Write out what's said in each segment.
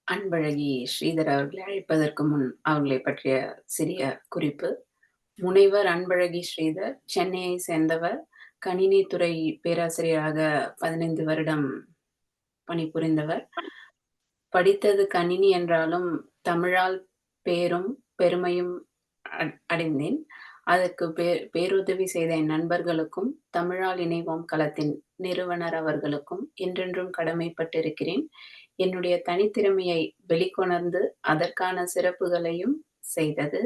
அன்பழகி ஸ்ரீதர் அவர்களை அழைப்பதற்கு முன் அவர்களைப் பற்றிய சிறிய குறிப்பு. முனைவர் அன்பழகி ஸ்ரீதர் சென்னையைச் சேர்ந்தவர். கணினித்துறை பேராசிரியராக 15 வருடம் பணிபுரிந்தவர். படித்தது கணினி என்றாலும் தமிழால் பேரும் பெருமையும் அடைந்தேன். அதற்கு பேருதவி செய்த என் நண்பர்களுக்கும், தமிழால் இணைவோம் களத்தின் நிறுவனர் அவர்களுக்கும் என்றென்றும் கடமைப்பட்டிருக்கிறேன். என்னுடைய தனித்திறமையை வெளிக்கொணர்ந்து அதற்கான சிறப்புகளையும் செய்தது.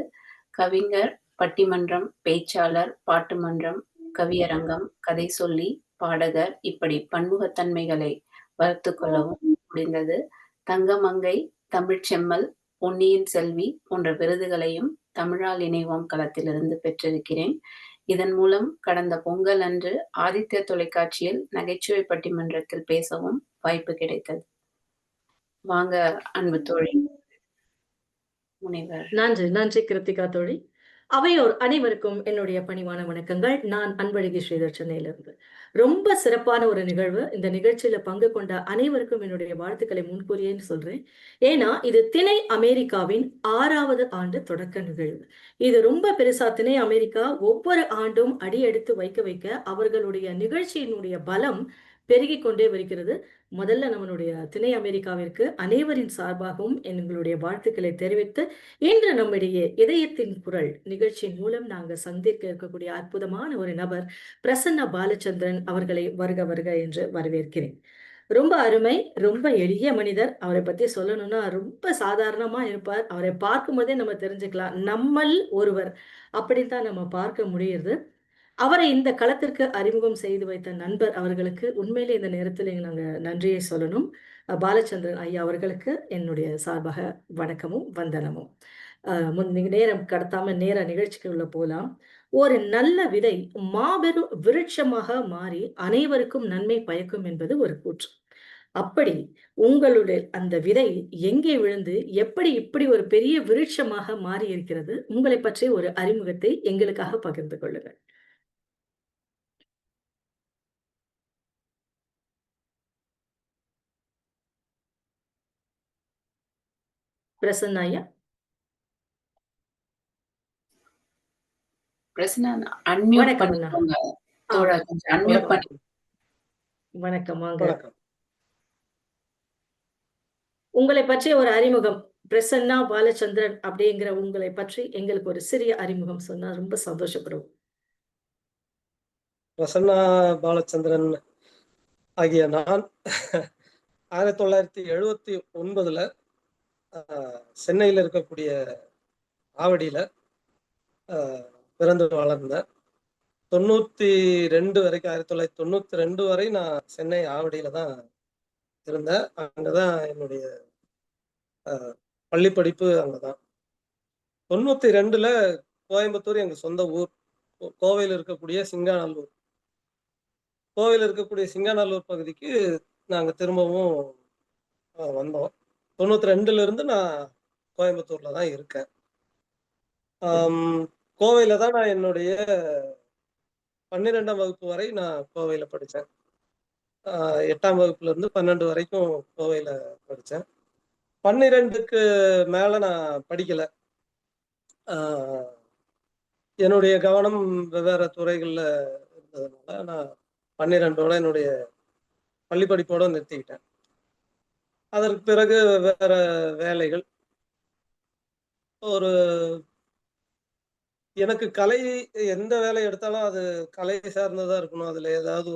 கவிஞர், பட்டிமன்றம், பேச்சாளர், பாட்டு மன்றம், கவியரங்கம், கதை சொல்லி, பாடகர் இப்படி பன்முகத்தன்மைகளை வளர்த்துக் கொள்ளவும் முடிந்தது. தங்கமங்கை, தமிழ்ச்செம்மல், பொன்னியின் செல்வி போன்ற விருதுகளையும் தமிழால் இணைவோம் களத்திலிருந்து பெற்றிருக்கிறேன். இதன் மூலம் கடந்த பொங்கல் அன்று ஆதித்ய தொலைக்காட்சியில் நகைச்சுவை பட்டிமன்றத்தில் பேசவும் வாய்ப்பு கிடைத்தது. வாங்க அன்பு தோழி. முனைவர். நன்றி கிருத்திகா தோழி. அவையோர் அனைவருக்கும் என்னுடைய பணிவான வணக்கங்கள். நான் அன்பழகி ஸ்ரீதர், சென்னையிலிருந்து. ரொம்ப சிறப்பான ஒரு நிகழ்வு. இந்த நிகழ்ச்சியில பங்கு கொண்ட அனைவருக்கும் என்னுடைய வாழ்த்துக்களை முன்கூறியேன்னு சொல்றேன். ஏன்னா இது திணை அமெரிக்காவின் 6வது ஆண்டு தொடக்க நிகழ்வு. இது ரொம்ப பெருசா. திணை அமெரிக்கா ஒவ்வொரு ஆண்டும் அடியெடுத்து வைக்க வைக்க அவர்களுடைய நிகழ்ச்சியினுடைய பலம் பெருகிக் கொண்டே வருகிறது. முதல்ல நம்மளுடைய திணை அமெரிக்காவிற்கு அனைவரின் சார்பாகவும் எங்களுடைய வாழ்த்துக்களை தெரிவித்து, இன்று நம்முடைய இதயத்தின் குரல் நிகழ்ச்சியின் மூலம் நாங்கள் சந்திக்க இருக்கக்கூடிய அற்புதமான ஒரு நபர் பிரசன்னா பாலச்சந்திரன் அவர்களை வருக வருக என்று வரவேற்கிறேன். ரொம்ப அருமை, ரொம்ப எளிய மனிதர். அவரை பத்தி சொல்லணும்னா ரொம்ப சாதாரணமா இருப்பார். அவரை பார்க்கும் போதே நம்ம தெரிஞ்சுக்கலாம், நம்மள் ஒருவர் அப்படித்தான் நம்ம பார்க்க முடியுது. அவரை இந்த களத்திற்கு அறிமுகம் செய்து வைத்த நண்பர் அவர்களுக்கு உண்மையிலே இந்த நேரத்தில் நாங்கள் நன்றியை சொல்லணும். பாலச்சந்திரன் ஐயா அவர்களுக்கு என்னுடைய சார்பாக வணக்கமும் வந்தனமும். நேரம் கடத்தாம நேர நிகழ்ச்சிக்கு உள்ள போலாம். ஒரு நல்ல விதை மாபெரும் விருட்சமாக மாறி அனைவருக்கும் நன்மை பயக்கும் என்பது ஒரு கூற்று. அப்படி உங்களுடைய அந்த விதை எங்கே விழுந்து எப்படி இப்படி ஒரு பெரிய விருட்சமாக மாறி இருக்கிறது? உங்களை பற்றி ஒரு அறிமுகத்தை எங்களுக்காக பகிர்ந்து கொள்ளுங்கள். பிரசன்னா ஐயா. பிரசன்னா அன்மியூட் பண்ணிக்கோங்க. தோழா கொஞ்சம் அன்மியூட் பண்ணி. வணக்கம். வாங்க. உங்களை பற்றி ஒரு அறிமுகம். பிரசன்னா பாலச்சந்திரன் அப்படிங்கிற உங்களை பற்றி எங்களுக்கு ஒரு சிறிய அறிமுகம் சொன்னா ரொம்ப சந்தோஷப்படுவோம். பிரசன்னா பாலச்சந்திரன் ஆகிய நான் 1979 சென்னையில் இருக்கக்கூடிய ஆவடியில பிறந்து வளர்ந்தேன். 92 வரைக்கும், 1992 வரை நான் சென்னை ஆவடியில தான் இருந்தேன். அங்கதான் என்னுடைய பள்ளி படிப்பு அங்கதான். 92ல கோயம்புத்தூர் எங்க சொந்த ஊர். கோவையில் இருக்கக்கூடிய சிங்காநல்லூர். கோவையில் இருக்கக்கூடிய சிங்காநல்லூர் பகுதிக்கு நாங்க திரும்பவும் வந்தோம். 92ல இருந்து நான் கோயம்புத்தூர்ல தான் இருக்கேன். கோவையில தான் நான் என்னுடைய 12ஆம் வகுப்பு வரை நான் கோவையில படித்தேன். 8ஆம் வகுப்புல இருந்து 12 வரைக்கும் கோவையில படித்தேன். 12க்கு மேல நான் படிக்கல. என்னுடைய கவனம் வெவ்வேறு துறைகள்ல இருந்ததுனால நான் 12ஓட என்னுடைய பள்ளி படிப்போட நிறுத்திக்கிட்டேன். அதற்கு பிறகு வேற வேலைகள். எனக்கு கலை, எந்த வேலை எடுத்தாலும் அது கலை சார்ந்ததா இருக்கணும். அதுல ஏதாவது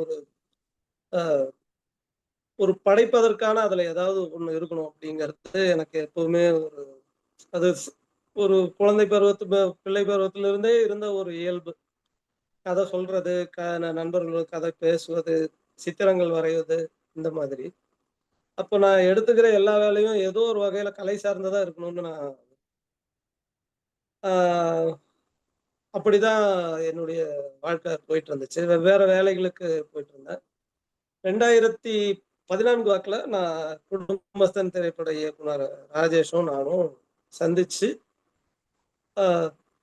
ஒரு படைப்பதற்கான அதுல ஏதாவது ஒண்ணு இருக்கணும் அப்படிங்கிறது எனக்கு எப்பவுமே அது ஒரு குழந்தை பிள்ளை பருவத்திலிருந்தே இருந்த ஒரு இயல்பு. கதை சொல்றது, நண்பர்களோட கதை பேசுவது, சித்திரங்கள் வரைவது, இந்த மாதிரி. அப்போ நான் எடுத்துக்கிற எல்லா வேலையும் ஏதோ ஒரு வகையில கலை சார்ந்ததா இருக்கணும்னு நான் அப்படிதான் என்னுடைய வாழ்க்கை போயிட்டு இருந்துச்சு. வெவ்வேறு வேலைகளுக்கு போயிட்டு இருந்தேன். 2014 வாக்குல நான் குடும்பஸ்தன் திரைப்பட இயக்குனர் ராஜேஷும் நானும் சந்திச்சு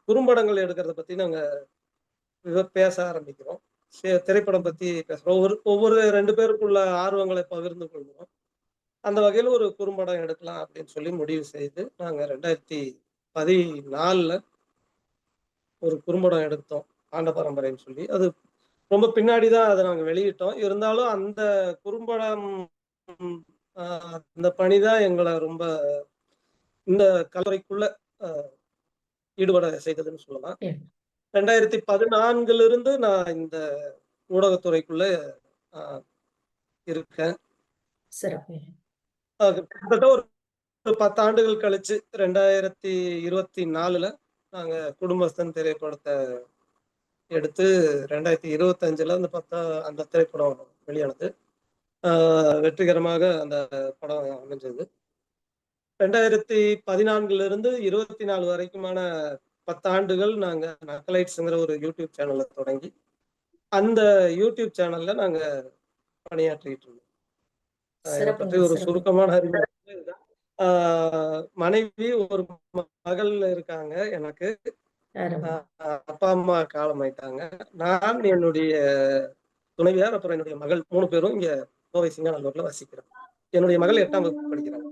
குறும்படங்கள் எடுக்கிறத பத்தி நாங்க பேச ஆரம்பிக்கிறோம். திரைப்படம் பத்தி பேசுறோம். ஒவ்வொரு 2 பேருக்குள்ள ஆர்வங்களை பகிர்ந்து கொள்கிறோம். அந்த வகையில ஒரு குறும்படம் எடுக்கலாம் அப்படின்னு சொல்லி முடிவு செய்து நாங்க 2014ல ஒரு குறும்படம் எடுத்தோம். ஆண்ட பரம்பரைன்னு சொல்லி. அது ரொம்ப பின்னாடி தான் அத நாங்க வெளியிட்டோம். இருந்தாலும் அந்த குறும்படம் அ அந்த பணி தான் எங்கள ரொம்ப இந்த கலைத்துறைக்குள்ள அ ஈடுபட செய்ததுன்னு சொல்லலாம். ம். 2014லிருந்து நான் இந்த ஊடகத்துறைக்குள்ள அ இருக்கேன். சிறப்பு. கிட்டத்தட்ட ஒரு 10 ஆண்டுகள் கழிச்சு 2024ல நாங்க குடும்பஸ்தன் திரைப்படத்த எடுத்து 2025ல அந்த திரைப்படம் வெளியானது. வெற்றிகரமாக அந்த படம் அமைஞ்சது. 2014லிருந்து 24 வரைக்குமான 10 ஆண்டுகள் நாங்க நக்கலைட்ஸ்ங்கிற ஒரு யூடியூப் சேனல தொடங்கி, அந்த யூடியூப் சேனல்ல நாங்க பணியாற்றிட்டு இருந்தோம். இத பற்றி சிறப்புங்க, ஒரு சிறப்பு. சுருக்கமான அறிமுகம் இதுதான். ஆ மனைவி, ஒரு மகள் இருக்காங்க எனக்கு. அருமை. அப்பா, அம்மா காலமாயிட்டாங்க. நான், என்னுடைய துணைவியார், அப்புறம் என்னுடைய மகள் 3 பேரும் இங்க கோவை சிங்காநல்லூர்ல வசிக்கிறோம். என்னுடைய மகள் 8ஆம் வகுப்பு படிக்கிறாங்க.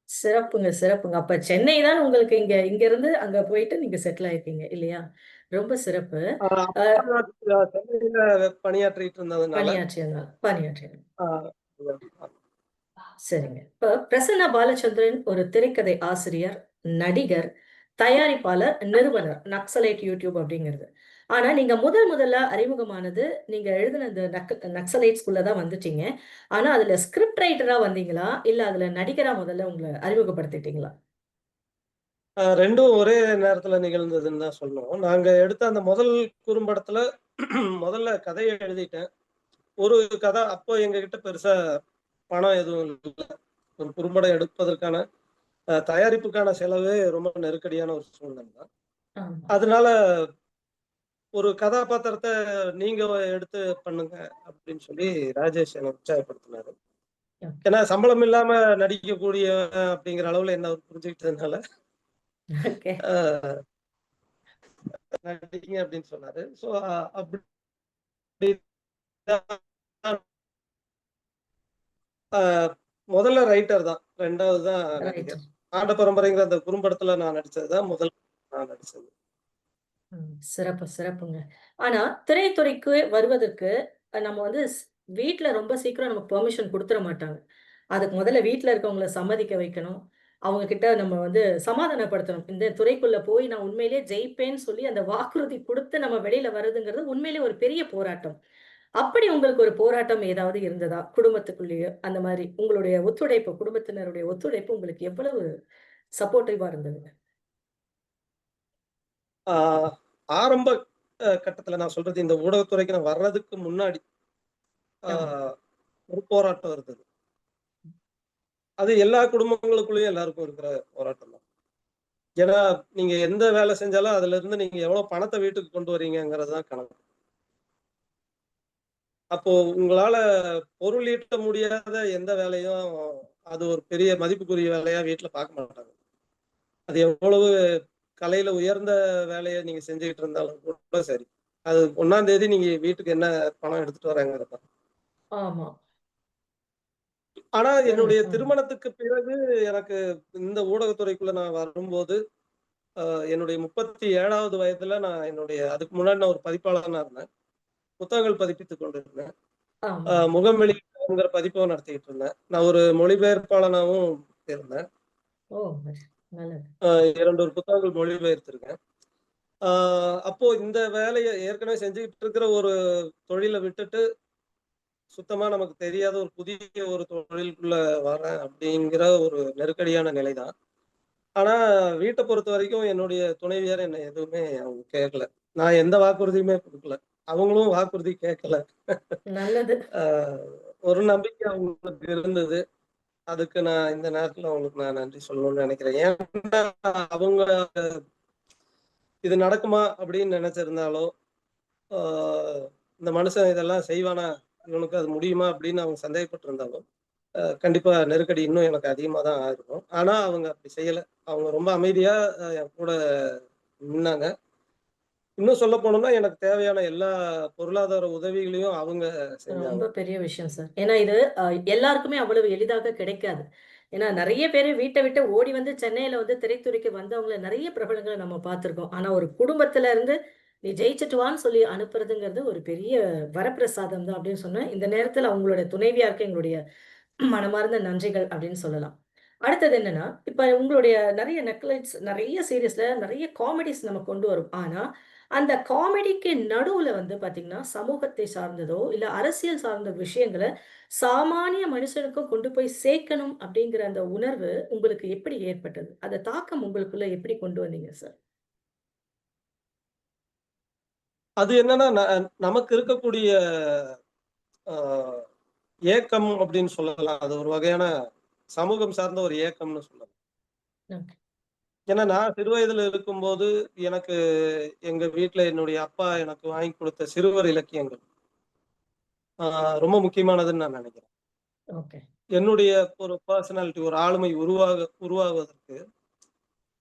சிறப்புங்க, சிறப்புங்க. அப்ப சென்னை தான் உங்களுக்கு இங்க இங்க இருந்து அங்க போயிட்டு நீங்க செட்டில் ஆயிருக்கீங்க இல்லையா? ரொம்ப சிறப்பு. அ அப்பா சென்னையில பணியாற்றிட்டு இருந்ததுனால பணியாற்றியங்க. ஆ சரிங்க. இப்ப பிரசன்னா பாலச்சந்திரன் ஒரு திரைக்கதை ஆசிரியர், நடிகர், தயாரிப்பாளர், நிறுவனர். நக்சலைட் யூடியூப் அப்படிங்கிறது. ஆனா நீங்க முதல்ல அறிமுகமானது, நீங்க எழுதின இந்த நக்சலைட்ஸ்குள்ள தான் வந்துட்டீங்க. ஆனா அதுல ஸ்கிரிப்ட் ரைட்டரா வந்தீங்களா? இல்ல அதுல நடிகரா முதல்ல உங்கள அறிமுகப்படுத்திட்டீங்களா? 2ம் ஒரே நேரத்துல நிகழ்ந்ததுன்னு தான் சொல்லணும். நாங்க எடுத்த அந்த முதல் குறும்படத்துல முதல்ல கதைய எழுதிட்டேன். ஒரு கதை அப்போ எங்ககிட்ட பெருசா பணம் எதுவும் இல்ல. ஒரு குறும்படம் எடுப்பதற்கான தயாரிப்புக்கான செலவே ரொம்ப நெருக்கடியான ஒரு சூழ்நிலை தான். ஆமா. அதனால ஒரு கதாபாத்திரத்த நீங்க எடுத்து பண்ணுங்க அப்படின்னு சொல்லி ராஜேஷ் என்ன உற்சாகப்படுத்தினாரு. ஓகே. ஏன்னா சம்பளம் இல்லாம நடிக்கக்கூடிய அப்படிங்கிற அளவுல என்ன அவர் புரிஞ்சுக்கிட்டதுனால ஓகே. அ நடிங்க அப்படின்னு சொன்னாரு. ஸோ அப்படி அ முதல்ல ரைட்டர் தான். 2வது தான் ரைட். நடிகர். ஆண்ட பரம்பரைங்கிற அந்த குறும்படத்துல நான் நடிச்சது தான் முதல் நான் நடிச்சது. சிறப்பு, சிறப்புங்க. ஆனா திரைத்துறைக்கு வருவதற்கு நம்ம வந்து வீட்ல ரொம்ப சீக்கிரம் நமக்கு பெர்மிஷன் குடுத்துற மாட்டாங்க. அதுக்கு முதல்ல வீட்ல இருக்கவங்கள சம்மதிக்க வைக்கணும். அவங்க கிட்ட நம்ம வந்து சமாதானப்படுத்தணும். இந்த துறைக்குள்ள போய் நான் உண்மையிலேயே ஜெயிப்பேன்னு சொல்லி அந்த வாக்குறுதி குடுத்து நம்ம வெளியில வர்றதுங்கிறது உண்மையிலேயே ஒரு பெரிய போராட்டம். அப்படி உங்களுக்கு ஒரு போராட்டம் ஏதாவது இருந்ததா? குடும்பத்துக்குள்ளேயே அந்த மாரி உங்களுடைய ஒத்துழைப்பு, குடும்பத்தினருடைய ஒத்துழைப்பு உங்களுக்கு எவ்வளவு சப்போர்ட்டிவா இருந்ததுங்க? ஆ ஆரம்ப கட்டத்துல நான் சொல்றது இந்த ஊடகத்துறைக்கு நான் வர்றதுக்கு முன்னாடி ஆ ஆமா. ஒரு போராட்டம் இருந்தது. அது எல்லா குடும்பங்களுக்குள்ளயும் எல்லாருக்கும் இருக்கிற போராட்டம் தான். ஏன்னா, நீங்க எந்த வேலை செஞ்சாலும் அதுலருந்து நீங்க எவ்வளவு பணத்த வீட்டுக்கு கொண்டு வரீங்கங்கிறது தான் கணக்கு. அப்போ உங்களால பொருள் ஈட்ட முடியாத எந்த வேலையும் அது ஒரு பெரிய மதிப்புக்குரிய வேலையா வீட்ல பார்க்க மாட்டாங்க. அது எவ்வளவு கலையில உயர்ந்த வேலைய நீங்க செஞ்சுகிட்டு இருந்தாலும் கூட சரி. அது 1ஆம் தேதி நீங்க வீட்டுக்கு என்ன பணம் எடுத்துட்டு வர்றேங்கிறது தான். ஆமா. ஆனா உண்மை. என்னுடைய ம். திருமணத்துக்கு பிறகு எனக்கு இந்த ஊடகத்துறைக்குள்ள நான் வரும்போது, அ என்னுடைய 37வது வயதுல நான் அதுக்கு முன்னாடி நான் ஒரு பதிப்பாளனா இருந்தேன். புத்தகங்கள் பதிப்பித்துக் கொண்டிருந்தேன். ஆமா. முகம்வெளிங்கிற பதிப்பகம் நடத்திட்டு இருந்தேன். நான் ஒரு மொழிபெயர்ப்பாளனாவும் இருந்தேன். ஓ! நல்லது. 2 புத்தகங்கள் மொழிபெயர்த்திருக்கேன். ஆ அப்போ இந்த வேலைய ஏற்கனவே செஞ்சுகிட்டு இருக்கிற ஒரு தொழில விட்டுட்டு, சுத்தமா நமக்கு தெரியாத ஒரு புதிய ஒரு தொழிலுக்குள்ள வரேன் அப்படிங்கிற ஒரு நெருக்கடியான நிலை தான். ஆனா வீட்ட பொறுத்தவரைக்கும் என்னுடைய துணைவியார் என்ன எதுவுமே அவங்க கேட்கல. நான் எந்த வாக்குறுதியுமே குடுக்கல. அவங்களும் வாக்குறுதி கேட்கல. நல்லது. ஆ ஒரு நம்பிக்கை அவங்களுக்கு இருந்தது. அதுக்கு நான் இந்த நேரத்துல அவங்களுக்கு நான் நன்றி சொல்லணும்னு நெனைக்கிறேன். ஏன்னா அவங்க இது நடக்குமா அப்படின்னு நெனைச்சிருந்தாலோ, ஆ இந்த மனுஷன் இதெல்லாம் செய்வானா? இவனுக்கு அது முடியுமா? அப்படின்னு அவங்க சந்தேகப்பட்டிருந்தாலும், கண்டிப்பா நெருக்கடி இன்னும் எனக்கு அதிகமா தான் ஆயிருக்கும். ஆனா அவங்க அப்படி செய்யல. அவங்க ரொம்ப அமைதியா என் கூட நின்னாங்க. இன்னும் சொல்ல போனோம்னா எனக்கு தேவையான எல்லா பொருளாதார உதவிகளையும் அவங்க செஞ்சாங்க. ரொம்ப பெரிய விஷயம் சார். ஏன்னா இது எல்லாருக்குமே அவ்வளவு எளிதாக கிடைக்காது. ஏன்னா நெறைய பேரு வீட்ட விட்டு ஓடி வந்து சென்னையில வந்து திரைத்துறைக்கு வந்தவங்கள நெறைய பிரபலங்கள நம்ம பார்த்திருக்கோம். ஆனா ஒரு குடும்பத்துல இருந்து நீ ஜெயிச்சுட்டு வான்னு சொல்லி அனுப்புறதுங்கிறது ஒரு பெரிய வரப்பிரசாதம் தான் அப்படின்னு சொன்னேன். இந்த நேரத்துல அவங்களுடைய துணைவியாருக்கு எங்களுடைய மனமார்ந்த நன்றிகள் அப்படின்னு சொல்லலாம். அடுத்தது என்னன்னா, இப்ப உங்களுடைய நெறைய நெட்ஃபிளிக்ஸ் நெறைய சீரிஸ்ல நெறைய காமெடிஸ் நம்ம கொண்டு வரும். ஆனா, அந்த காமெடிக்கு நடுவுல வந்து பார்த்தீங்கன்னா, சமூகத்தை சார்ந்ததோ, இல்ல அரசியல் சார்ந்த விஷயங்கள சாமானிய மனுஷனுக்கும் கொண்டு போய் சேர்க்கணும் அப்படிங்கிற அந்த உணர்வு உங்களுக்கு எப்படி ஏற்பட்டது? அந்த தாக்கம் உங்களுக்குள்ள எப்படி கொண்டு வந்தீங்க சார்? அது என்னன்னா, நமக்கு இருக்கக்கூடிய அ ஏக்கம் அப்படின்னு சொல்லலாம். அது ஒரு வகையான சமூகம் சார்ந்த ஒரு ஏக்கம்னு சொல்லலாம். ஓகே. ஏன்னா நான் சிறு வயதில இருக்கும்போது, எனக்கு எங்க வீட்ல என்னுடைய அப்பா எனக்கு வாங்கி கொடுத்த சிறுவர் இலக்கியங்கள், அ ரொம்ப முக்கியமானதுன்னு நான் நெனைக்கிறேன். ஓகே. என்னுடைய ஒரு பெர்சனாலிட்டி, ஒரு ஆளுமை உருவாகுவதற்கு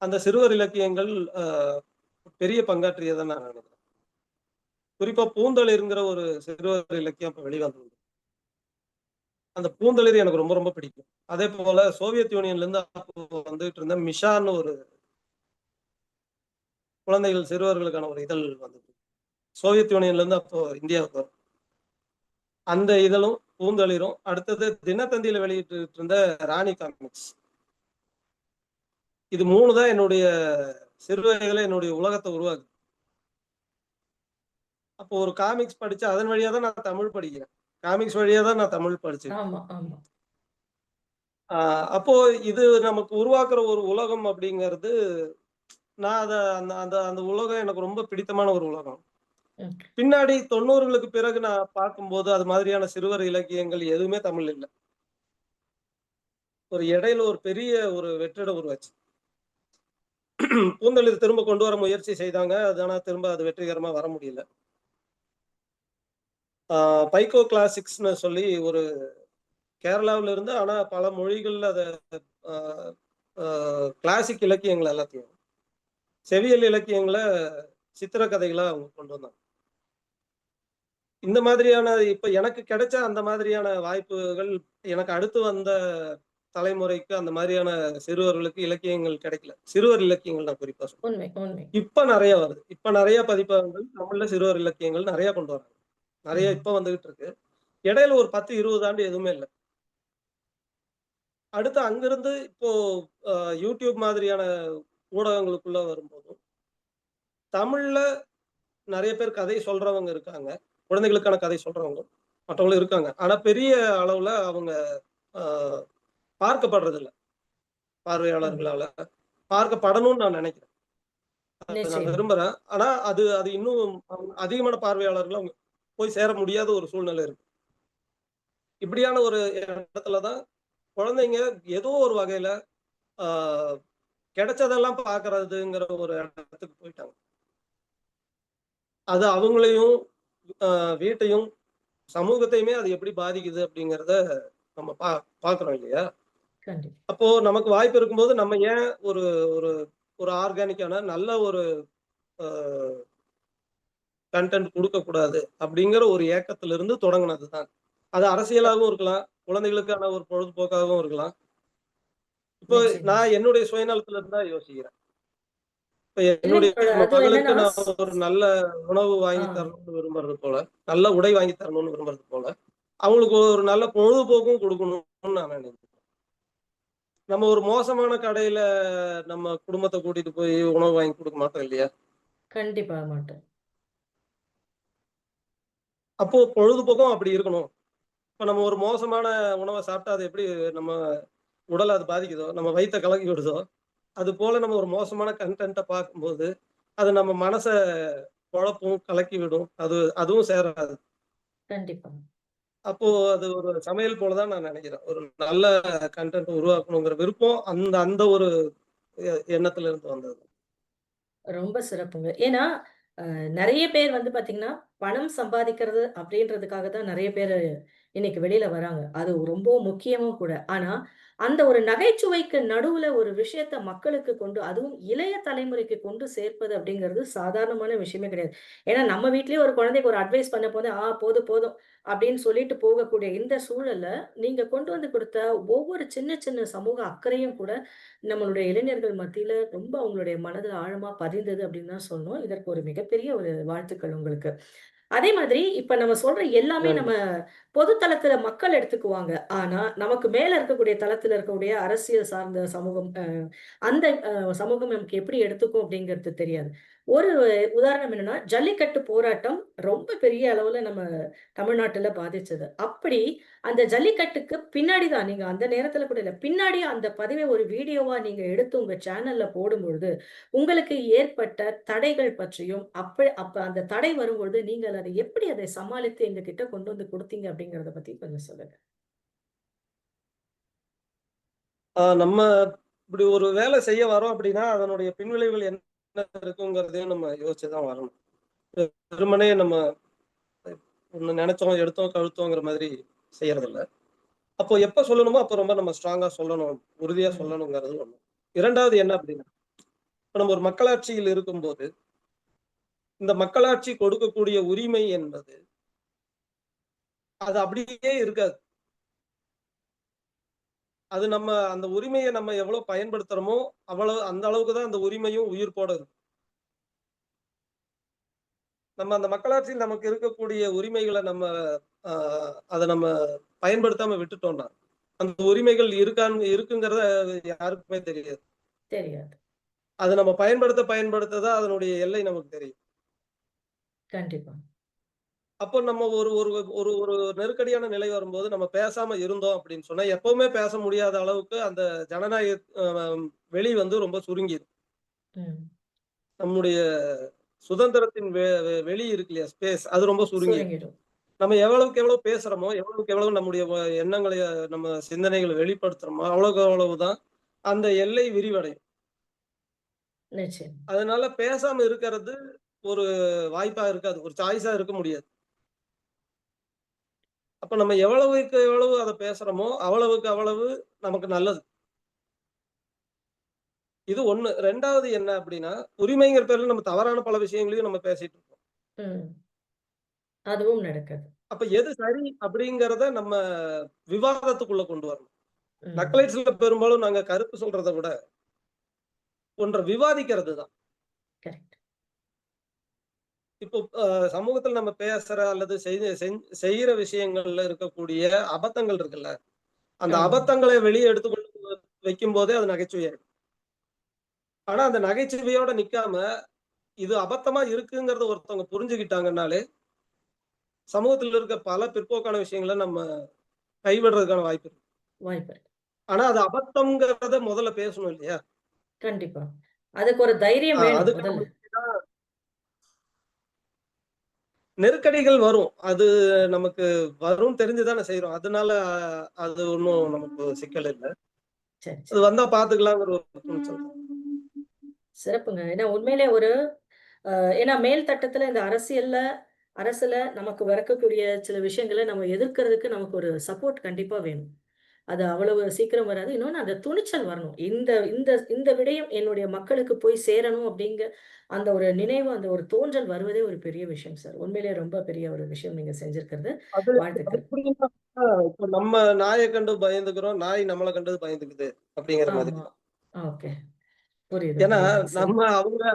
அந்த சிறுவர் இலக்கியங்கள் அ பெரிய பங்காற்றியதா நான் நெனைக்கிறேன். குறிப்பா பூந்தளிர்ங்கிற ஒரு சிறுவர் இலக்கியம் அப்ப வெளிவந்தது. அந்த பூந்தளிர் எனக்கு ரொம்ப ரொம்ப பிடிக்கும். அதேபோல சோவியத் யூனியன்லேருந்து அப்போ வந்துட்டு இருந்த மிஷான்னு ஒரு குழந்தைகள் சிறுவர்களுக்கான ஒரு இதழ் வந்தது. சோவியத் யூனியன்லேருந்து அப்போ இந்தியாவுக்கு வரும். அந்த இதழும், பூந்தளிரும், அடுத்தது தினத்தந்தியில வெளியிட்டுட்டு இருந்த ராணி காமிக்ஸ். இது 3 தான் என்னுடைய சிறு வயதில என்னுடைய உலகத்த உருவாக்குது. அப்போ ஒரு காமிக்ஸ் படிச்சு அதன் வழியா தான் நான் தமிழ் படிக்கிறேன். காமிக்ஸ் வழியா தான் நான் தமிழ் படிச்சுட்டு ஆமா, ஆமா. ஆ அப்போ இது நமக்கு உருவாக்குற ஒரு உலகம் அப்படிங்கிறது, நான் அத அந்த அந்த அந்த உலகம் எனக்கு ரொம்ப பிடித்தமான ஒரு உலகம். ஓகே. பின்னாடி 90களுக்கு பிறகு நான் பார்க்கும்போது, அது மாதிரியான சிறுவர் இலக்கியங்கள் எதுவுமே தமிழ்ல இல்ல. ஒரு இடையில ஒரு பெரிய ஒரு வெற்றிடம் உருவாச்சு. பூந்தளிர் திரும்ப கொண்டு வர முயற்சி செய்தாங்க. அது ஆனா திரும்ப அது வெற்றிகரமா வர முடியல. ஆ பைக்கோ கிளாசிக்ஸ்ன்னு சொல்லி ஒரு கேரளாவுல இருந்து ஆனா பல மொழிகள்ல அத ஆ ஆ கிளாசிக் இலக்கியங்கள் எல்லாத்தையும், செவியல் இலக்கியங்கள சித்திரக்கதைகளா அவங்க கொண்டு வந்தாங்க. இந்த மாதிரியான இப்ப எனக்கு கிடைச்ச அந்த மாதிரியான வாய்ப்புகள், எனக்கு அடுத்து வந்த தலைமுறைக்கு அந்த மாதிரியான சிறுவர்களுக்கு இலக்கியங்கள் கிடைக்கல. சிறுவர் இலக்கியங்கள் நான் குறிப்பா சொல்றேன். உண்மை, உண்மை. இப்ப நெறைய வருது. இப்ப நெறைய பதிப்பகங்கள் தமிழ்ல சிறுவர் இலக்கியங்கள் நெறைய கொண்டு வராங்க. நெறைய ம். இப்ப வந்துகிட்டு இருக்கு. இடையில ஒரு 10, 20 ஆண்டு எதுவுமே இல்ல. அடுத்து அங்கிருந்து இப்போ அ YouTube மாதிரியான ஊடகங்களுக்குள்ள வரும்போதும், தமிழ்ல நெறைய பேர் கதை சொல்றவங்க இருக்காங்க. குழந்தைகளுக்கான கதை சொல்றவங்க, மற்றவங்களும் இருக்காங்க. ஆனா பெரிய அளவுல அவங்க அ பார்க்கப்படுறதில்ல, உண்மை. பார்வையாளர்களால. பார்க்கப்படணும்னு நான் நெனைக்கிறேன். அத நான் நிச்சயமா. விரும்புறேன். ஆனா அது அது இன்னும் அதிகமான பார்வையாளர்கள அவங்க போய் சேர முடியாத ஒரு சூழ்நிலை இருக்கு. இப்படியான ஒரு இடத்துல தான் குழந்தைங்க ஏதோ ஒரு வகையில ஆ கிடைச்சதெல்லாம் பார்க்கறதுங்கிற ஒரு இடத்துக்கு போயிட்டாங்க. அது அவங்களையும், அ வீட்டையும், சமூகத்தையுமே அது எப்படி பாதிக்குது அப்படிங்கிறத நம்ம பார்க்கிறோம் இல்லையா? கண்டிப்பா. அப்போ நமக்கு வாய்ப்பு இருக்கும்போது நம்ம ஏன் ஒரு ஒரு ஒரு ஆர்கானிக்கான நல்ல ஒரு அ கன்டென்ட் குடுக்கக்கூடாது அப்படிங்கிற ஒரு ஏக்கத்திலிருந்து தொடங்குனது தான். அது அரசியலாகவும் இருக்கலாம், குழந்தைகளுக்கான ஒரு பொழுதுபோக்காகவும் இருக்கலாம். இப்போ நிச்சயமா. நான் என்னுடைய சுயநலத்துல இருந்து தான் யோசிக்கிறேன். இப்ப என்னுடைய இல்லைங்களோட அது மகளுக்கு என்னன்னா நான் ஒரு நல்ல உணவு ஆ வாங்கி தரணும்னு விரும்புறது போல, நல்ல உடை வாங்கி தரணும்னு விரும்புறது போல, அவங்களுக்கு ஒரு நல்ல பொழுதுபோக்கும் குடுக்கணும்னு நான் நினைக்கிறேன். நம்ம ஒரு மோசமான கடையில நம்ம குடும்பத்த கூட்டிட்டு போய் உணவு வாங்கி குடுக்க மாட்டோம் இல்லையா? கண்டிப்பா மாட்டேன். அப்போ பொழுதுபோக்கும் அப்படி இருக்கணும். இப்ப நம்ம ஒரு மோசமான உணவ சாப்பிட்டா அது எப்படி நம்ம உடல அது பாதிக்குதோ, நம்ம வயித்த கலக்கி விடுதோ, அது போல நம்ம ஒரு மோசமான கன்டென்ட்ட பார்க்கும்போது, அது நம்ம மனச குழப்பும், கலக்கி விடும். அதுவும் சேராது. கண்டிப்பா. அப்போ அது ஒரு சமையல் போல தான் நான் நினைக்கிறேன். ஒரு நல்ல கன்டென்ட் உருவாக்கணுங்கிற விருப்பம் அந்த அந்த ஒரு எண்ணத்துல இருந்து வந்தது. ரொம்ப சிறப்புங்க. ஏன்னா, நெறைய பேர் வந்து பார்த்தீங்கன்னா, பணம் சம்பாதிக்கிறது அப்படின்றதுக்காக தான் நெறைய பேரு இன்னைக்கு வெளில வராங்க. அது ரொம்ப முக்கியமும் கூட. ஆனா, அந்த ஒரு நகைச்சுவைக்கு நடுவுல ஒரு விஷயத்த மக்களுக்கு கொண்டு அதுவும் இளைய தலைமுறைக்கு கொண்டு சேர்ப்பது அப்படிங்கிறது சாதாரணமான விஷயமே கிடையாது. ஏன்னா நம்ம வீட்லயே ஒரு குழந்தைக்கு ஒரு அட்வைஸ் பண்ண போது, போதும் போதும் அப்படின்னு சொல்லிட்டு போகக்கூடிய இந்த சூழல்ல, நீங்க கொண்டு வந்து குடுத்த ஒவ்வொரு சின்ன சின்ன சமூக அக்கறையும் கூட நம்மளுடைய இளைஞர்கள் மத்தியில ரொம்ப அவங்களுடைய மனதில ஆழமா பதிந்தது அப்படின்னு தான் சொல்லணும். இதற்கு ஒரு மிகப்பெரிய ஒரு வாழ்த்துக்கள் உங்களுக்கு. அதே மாதிரி இப்ப நம்ம சொல்ற எல்லாமே நம்ம நன்றி. பொது தளத்துல மக்கள் எடுத்துக்குவாங்க. ஆனா, நமக்கு மேல இருக்கக்கூடிய தளத்துல இருக்கக்கூடிய அரசியல் சார்ந்த சமூகம் அந்த சமூகம் நமக்கு எப்படி எடுத்துக்கும் அப்படிங்கிறது தெரியாது. ஒரு உதாரணம் என்னன்னா, ஜல்லிக்கட்டு போராட்டம் ரொம்ப பெரிய அளவுல நம்ம தமிழ்நாட்டுல பாதிச்சது. அப்படி அந்த ஜல்லிக்கட்டுக்கு பின்னாடி தான் நீங்க அந்த நேரத்துல கூட இல்ல. பின்னாடி அந்த பதிவை ஒரு வீடியோவா நீங்க எடுத்து உங்க சேனல்ல போடும்பொழுது, உங்களுக்கு ஏற்பட்ட தடைகள் பற்றியும், அப்ப அந்த தடை வரும்பொழுது நீங்கள் அதை எப்படி அதை சமாளித்து எங்ககிட்ட கொண்டு வந்து குடுத்தீங்க அப்படிங்கிறத பத்தி கொஞ்சம் சொல்லுங்க. நம்ம இப்படி ஒரு வேலை செய்ய வரோம் அப்படின்னா, அதனுடைய பின்விளைவுகள் என்ன இருக்குங்கிறதையும் நம்ம யோசிச்சு தான் வரணும். வெறுமனே நம்ம ஒண்ணு நெனைச்சோம், எடுத்தோம், கவிழ்த்தோங்கிற மாதிரி செய்யறதில்ல. அப்போ எப்ப சொல்லணுமோ, அப்ப ரொம்ப நம்ம ஸ்ட்ராங்கா சொல்லணும். உறுதியா ம். சொல்லணுங்கிறது ஒண்ணு. 2வது என்ன அப்படின்னா, இப்ப நம்ம ஒரு மக்களாட்சியில் இருக்கும்போது, இந்த மக்களாட்சி கொடுக்கக்கூடிய உரிமை என்பது, அது அப்படியே இருக்காது. அது நம்ம அந்த உரிமைய நம்ம எவ்வளவு பயன்படுத்துறோமோ, அந்த அளவுக்கு தான் அந்த உரிமையும் உயிர்ப்போட இருக்கும். நம்ம அந்த மக்களாட்சியில் நமக்கு இருக்கக்கூடிய உரிமைகள நம்ம அ அத நம்ம பயன்படுத்தாம விட்டுட்டோம்னா, அந்த உரிமைகள் இருக்குங்கிறத யாருக்குமே தெரியாது. தெரியாது. அத நம்ம பயன்படுத்த தான் அதனுடைய எல்லை நமக்கு தெரியும். கண்டிப்பா. அப்போ நம்ம ஒரு ஒரு ஒரு ஒரு நெருக்கடியான நிலை வரும்போது நம்ம பேசாம இருந்தோம் அப்படின்னு சொன்னா, எப்பவுமே பேச முடியாத அளவுக்கு அந்த ஜனநாயக வெளி வந்து ரொம்ப சுருங்கிரும். ம். நம்முடைய சுதந்திரத்தின் வெளி இருக்கு இல்லையா? ஸ்பேஸ் அது ரொம்ப சுருங்கிரும். சுருங்கிடும். நம்ம எவ்வளவுக்கு எவ்வளவு பேசுறோமோ, எவ்வளவுக்கு எவ்வளவு நம்முடைய எண்ணங்களை நம்ம சிந்தனைகளை வெளிப்படுத்துறோமோ, அவ்வளவுக்கு அவ்வளவுதான் அந்த எல்லை விரிவடையும். நிச்சயம். அதனால பேசாம இருக்கிறது ஒரு வாய்ப்பா இருக்காது. ஒரு சாய்ஸா இருக்க முடியாது. அப்ப நம்ம எவ்வளவுக்கு எவ்வளவு அத பேசுறோமோ, அவ்வளவுக்கு அவ்வளவு நமக்கு நல்லது. இது 1. 2வது என்ன அப்படின்னா, உரிமைங்கிற பேர்ல நம்ம தவறான பல விஷயங்களையும் நம்ம பேசிட்டு இருக்கோம். ம். அதுவும் நடக்குது. அப்ப எது சரி அப்படிங்கிறத நம்ம விவாதத்துக்குள்ள கொண்டு வரணும். ம். நக்லைட்ஸ்ல பெரும்பாலும் நாங்க கருத்து சொல்றத விட, ஒன்ற விவாதிக்கிறது தான். கரெக்ட். இப்போ சமூகத்துல நம்ம பேசுற அல்லது செய்யற விஷயங்கள்ல இருக்கக்கூடிய அபத்தங்கள் இருக்குல்ல, அந்த ஆமா. அபத்தங்களை வெளியே எடுத்து கொண்டு வைக்கும்போதே அது நகைச்சுவையா இருக்கும். ஆனா அந்த நகைச்சுவையோட நிக்காம, இது அபத்தமா இருக்குங்கிறத ஒருத்தவங்க புரிஞ்சுகிட்டாங்கன்னாலே, சமூகத்துல இருக்க பல பிற்போக்கான விஷயங்கள நம்ம கைவிடுறதுக்கான வாய்ப்பு இருக்கு. வாய்ப்பு இருக்கு. ஆனா அது அபத்தம்ங்கிறத முதல்ல பேசணும் இல்லையா? கண்டிப்பா. அதுக்கு ஒரு தைரியம் வேணும் அதுக்கான முதல்ல. நெருக்கடிகள் வரும். அது நமக்கு வரும்னு தெரிஞ்சு தானே செய்றோம். அதனால அது ஒண்ணும் நமக்கு சிக்கல் இல்ல. சரி, அது சரி. வந்தா பாத்துக்கலாங்கிற ஒரு துணிச்சல் தான். சிறப்புங்க. ஏன்னா உண்மையிலே ஒரு அ ஏன்னா மேல் தட்டத்துல இந்த அரசுல நமக்கு வரக்கூடிய சில விஷயங்கள நம்ம எதிர்க்கிறதுக்கு நமக்கு ஒரு சப்போர்ட் கண்டிப்பா வேணும். அது அவ்வளவு சீக்கிரம் வராது. இன்னொன்னு அந்த துணிச்சல் வரணும். இந்த இந்த இந்த விடயம் என்னுடைய மக்களுக்கு போய் சேரணும் அப்படிங்க அந்த ஒரு நினைவு, அந்த ஒரு தோன்றல் வருவதே ஒரு பெரிய விஷயம் சார். உண்மையிலேயே ரொம்ப பெரிய ஒரு விஷயம் நீங்க செஞ்சிருக்கிறது. அது அது வாழ்த்துக்கள். எப்படின்னா, இப்ப நம்ம நாய கண்டு பயந்துக்கிறோம். நாய் நம்மள கண்டு பயந்துக்குது. அப்படிங்கிற மாதிரி ஆமா. தான். ஓகே. புரியுது, ஏன்னா, புரியுதுங்க. நம்ம சிறப்பு.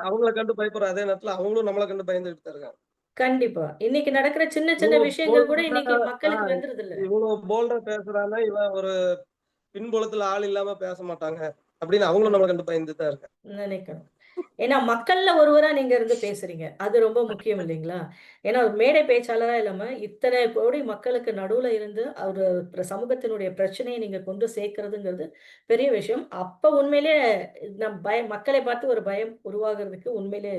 அவங்கள கண்டு பயப்படுற அதே நேரத்துல அவங்களும் நம்மள கண்டு பயந்துகிட்டு தான் இருக்காங்க. கண்டிப்பா. இன்னைக்கு நடக்கிற சின்ன சின்ன இவ்வளவு விஷயங்கள் கூட போல்டா இன்னைக்கு ஆ மக்களுக்கு வந்துருதுல்ல. இவ்வளவு போல்டா பேசுறான்னா, இவன் ஒரு பின்புலத்துல ஆள் இல்லாம பேச மாட்டாங்க. அப்படின்னு அவங்களும் நம்மள கண்டிப்பா. கண்டு பயந்துட்டு தான் இருக்காங்க. நினைக்கணும். ஏன்னா மக்கள்ல ஒருவரா நீங்க இருந்து பேசுறீங்க. அது ரொம்ப முக்கியம் இல்லைங்களா? ஏன்னா ஒரு மேடை பேச்சாளரா இல்லாம, இத்தனை கோடி மக்களுக்கு நடுவுல இருந்து ஒரு சமூகத்தினுடைய பிரச்சனைய நீங்க கொண்டு சேர்க்கிறதுங்கிறது பெரிய விஷயம். அப்ப உண்மையிலேயே மக்களை பார்த்து ஒரு பயம் உருவாகுறதுக்கு உண்மையிலே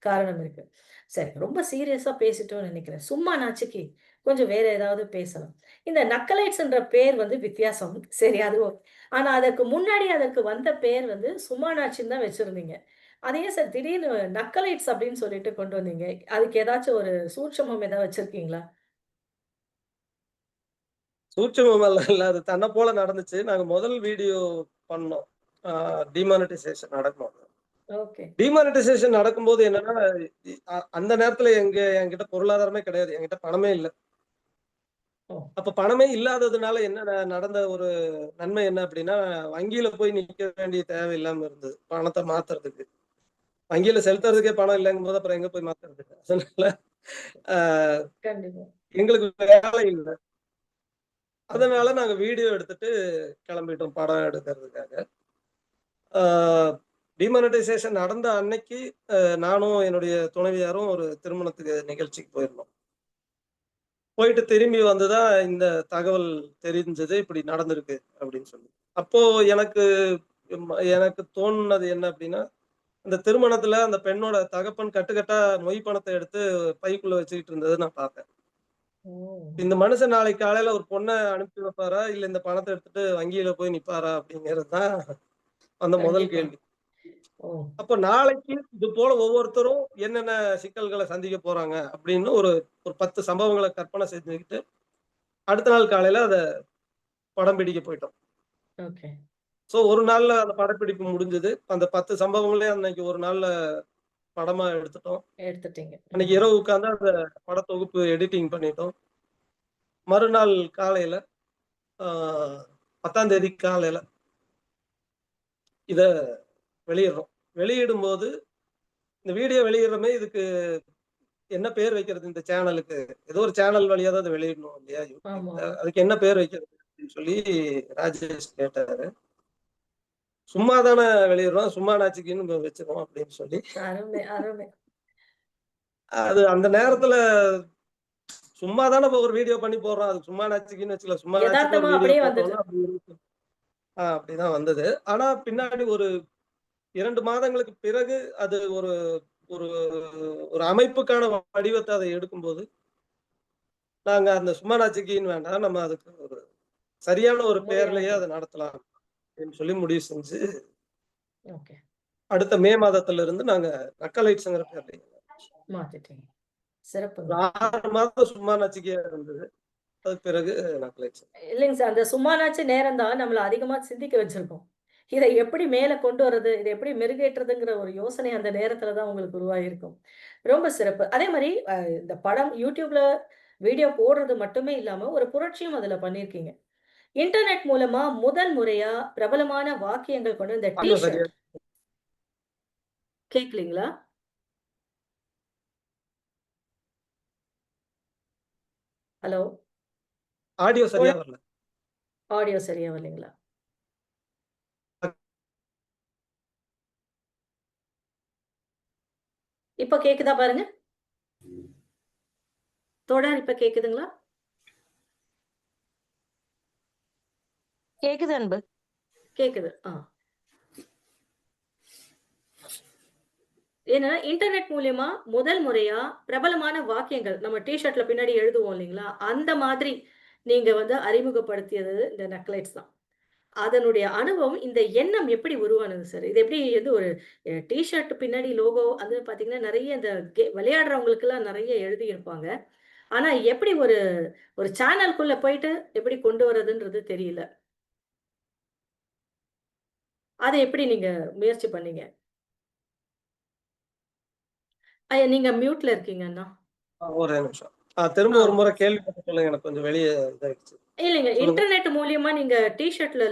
காரணம் இருக்கு. சரி, ரொம்ப சீரியஸா பேசிட்டோம்னு நெனைக்கிறேன். சும்மா நாச்சுக்கு கொஞ்சம் வேற ஏதாவது பேசலாம். இந்த நக்கலைட்ஸ்ன்ற பேர் வந்து வித்தியாசம். சரி அது ஆனா அதற்கு முன்னாடி அதற்கு வந்த பேர் வந்து சும்மானாட்சின்னு தான் வச்சிருந்தீங்க. அது ஏன் சார் திடீர்னு நக்கலைட்ஸ் அப்படின்னு சொல்லிட்டு கொண்டு வந்தீங்க? அதுக்கு ஏதாச்சும் ஒரு சூட்சமம் ஏதாவது வச்சிருக்கீங்களா? சூட்சுமம் இல்ல, அது தன்னை போல நடந்துச்சு. நாங்க முதல் வீடியோ பண்ணோம். டிமானிட்டைசேஷன் நடக்கும். ஓகே. டிமானிட்டைசேஷன் நடக்கும்போது என்னன்னா, அந்த நேரத்துல என்கிட்ட பொருளாதாரமே கிடையாது. என்கிட்ட பணமே இல்ல. ஓ! அப்ப பணமே இல்லாததுனால என்ன நடந்த ஒரு நன்மை என்ன அப்படின்னா, வங்கியில போய் நிக்க வேண்டிய தேவை இல்லாம இருந்தது. பணத்த மாத்துறதுக்கு. வங்கியில செலுத்துறதுக்கே பணம் இல்லங்கும்போது அப்புறம் எங்க போய் மாத்துறதுக்கு? அதனால அ கண்டிப்பா. எங்களுக்கு வேலை இல்ல. ஓகே. அதனால நாங்க வீடியோ எடுத்துட்டு கிளம்பிட்டோம் படம் எடுக்கிறதுக்காக. ஆ டிமானிட்டைசேஷன் நடந்த அன்னைக்கு நானும் என்னுடைய துணைவியாரும் ஒரு திருமணத்துக்கு நிகழ்ச்சிக்கு போயிருந்தோம். போயிட்டு திரும்பி வந்து தான் இந்த தகவல் தெரிஞ்சது. இப்படி நடந்திருக்கு அப்படின்னு சொல்லி. அப்போ எனக்கு எனக்கு தோணுனது என்ன அப்படின்னா, அந்த திருமணத்துல அந்த பெண்ணோட தகப்பன் கட்டுக்கட்டா மொய் பணத்த எடுத்து பைக்குள்ள வச்சுக்கிட்டு இருந்தத நான் பார்த்தேன். ஓ! இந்த மனுஷன் நாளைக்கு காலையில ஒரு பொண்ண அனுப்பி வைப்பாரா? இல்ல இந்த பணத்த எடுத்துட்டு வங்கியில போய் நிப்பாரா? அப்படிங்கிறது தான் அந்த முதல் கண்டிப்பா. கேள்வி. ஓ! அப்ப நாளைக்கு இது போல ஒவ்வொருத்தரும் என்னென்ன சிக்கல்கள சந்திக்க போறாங்க அப்படின்னு ஒரு ஒரு 10 சம்பவங்கள கற்பனை செஞ்சுக்கிட்டு, அடுத்த நாள் காலையில அத படம் பிடிக்க போயிட்டோம். ஓகே. ஒரு நாள்ல அந்த படப்பிடிப்பு முடிஞ்சது. அந்த 10 சம்பவங்களையும் அன்னைக்கு ஒரு நாள்ல படமா எடுத்துட்டோம். எடுத்துட்டீங்க. அன்னைக்கு ம். இரவு உட்கார்ந்து அந்த படத்தொகுப்பு எடிட்டிங் பண்ணிட்டோம். மறுநாள் காலையில ஆ 10ஆம் தேதி காலையில இத வெளியிடுறோம். வெளியிடும்போது இந்த வீடியோ வெளியிடுறோமே இதுக்கு என்ன பேர் வைக்கிறது இந்த சேனலுக்கு? ஏதோ ஒரு சேனல் வழியா தான் அத வெளியிடணும் இல்லையா? ஆமா. YouTubeல. அதுக்கு என்ன பேர் வைக்கிறது? அப்படின்னு சொல்லி ராஜேஷ் கேட்டாரு. சும்மா தான வெளியிடுறோம். சும்மா நாச்சுக்குன்னு வச்சுருவோம் அப்படின்னு சொல்லி. அருமை, அருமை. அது அந்த நேரத்துல சும்மா தான ஒரு வீடியோ பண்ணி போடுறோம். அது சும்மா நாச்சுக்குன்னு வச்சுக்கல. சும்மா நாச்சுக்கு ஒரு எதார்த்தமா வீடியோ அப்படியே வந்துட்டு. போட்டோம்னா அப்படி இருக்கும். அப்படிதான் வந்தது. ஆனா பின்னாடி ஒரு 2 மாதங்களுக்கு பிறகு அது ஒரு ஒரு ஒரு அமைப்புக்கான வடிவத்த அத எடுக்கும்போது, நாங்க அந்த சும்மா நாச்சுக்கின்னு வேண்டாம். நம்ம அதுக்கு ஒரு சரியான ஒரு முறையான பேர்லயே பேர். அத நடத்தலாம் அப்படின்னு சொல்லி முடிவு செஞ்சு, ஓகே. அடுத்த மே மாதத்துல இருந்து நாங்க நக்கலைட்ஸ்ங்கிற பேர்லயே மாத்திட்டீங்க. சிறப்புங்க. ஒரு 6 மாதம் சும்மா நச்சுக்கியா இருந்தது. அதுக்கு பிறகு நக்கலைட்ஸ். இல்லைங்க சார். அந்த சும்மானாச்சு நேரம் தான் நம்மள அதிகமா சிந்திக்க வச்சிருக்கும். இத எப்படி மேல கொண்டு வரது? இத எப்படி மெருகேற்றதுங்கிற ஒரு யோசனை அந்த நேரத்துல தான் உங்களுக்கு உருவாகியிருக்கும். ரொம்ப சிறப்பு. அதே மாரி இந்த படம் YouTubeல வீடியோ போடுறது மட்டுமே இல்லாம, ஒரு புரட்சியும் அதுல பண்ணியிருக்கீங்க. இன்டர்நெட் மூலமா முதல் முறையா பிரபலமான வாக்கியங்கள் கொண்ட இந்த டீ ஆடியோ சரியா ஷர்ட் கேட்கலீங்களா? ஹலோ? ஆடியோ சரியா தோழர் வரல. ஆடியோ சரியா வரலைங்களா? இப்ப கேக்குதா பாருங்க. தோழர் இப்ப கேக்குதுங்களா? கேக்குது அன்பு. கேக்குது. ஏன்னா, இன்டர்நெட் மூலியமா முதல் முறையா பிரபலமான வாக்கியங்கள் நம்ம டீ ஷர்ட்ல பின்னாடி எழுதுவோம் இல்லைங்களா? அந்த மாதிரி நீங்க வந்து அறிமுகப்படுத்தியது இந்த நக்லைட்ஸ் தான். அதனுடைய அனுபவம், இந்த எண்ணம் எப்படி உருவானது சார்? இது எப்படி வந்து ஒரு டீ ஷர்ட் பின்னாடி லோகோ அது பார்த்தீங்கன்னா, நெறைய இந்த விளையாடுறவங்களுக்கெல்லாம் நெறைய எழுதியிருப்பாங்க. ஆனா எப்படி ஒரு ஒரு சேனல்குள்ள போயிட்டு எப்படி கொண்டு வரதுன்றது தெரியல. அத எப்படி நீங்க முயற்சி பண்ணீங்க? நீங்க மியூட்ல இருக்கீங்க அண்ணா. ஒரே நிமிஷம். திரும்ப ஆ. ஒரு முறை கேள்வி மட்டும் சொல்லுங்க. எனக்கு கொஞ்சம் வெளிய இதாயிடுச்சு. இல்லைங்க. சொல்லுங்க. இன்டர்நெட் மூலியமா நீங்க டீ ஷர்ட்ல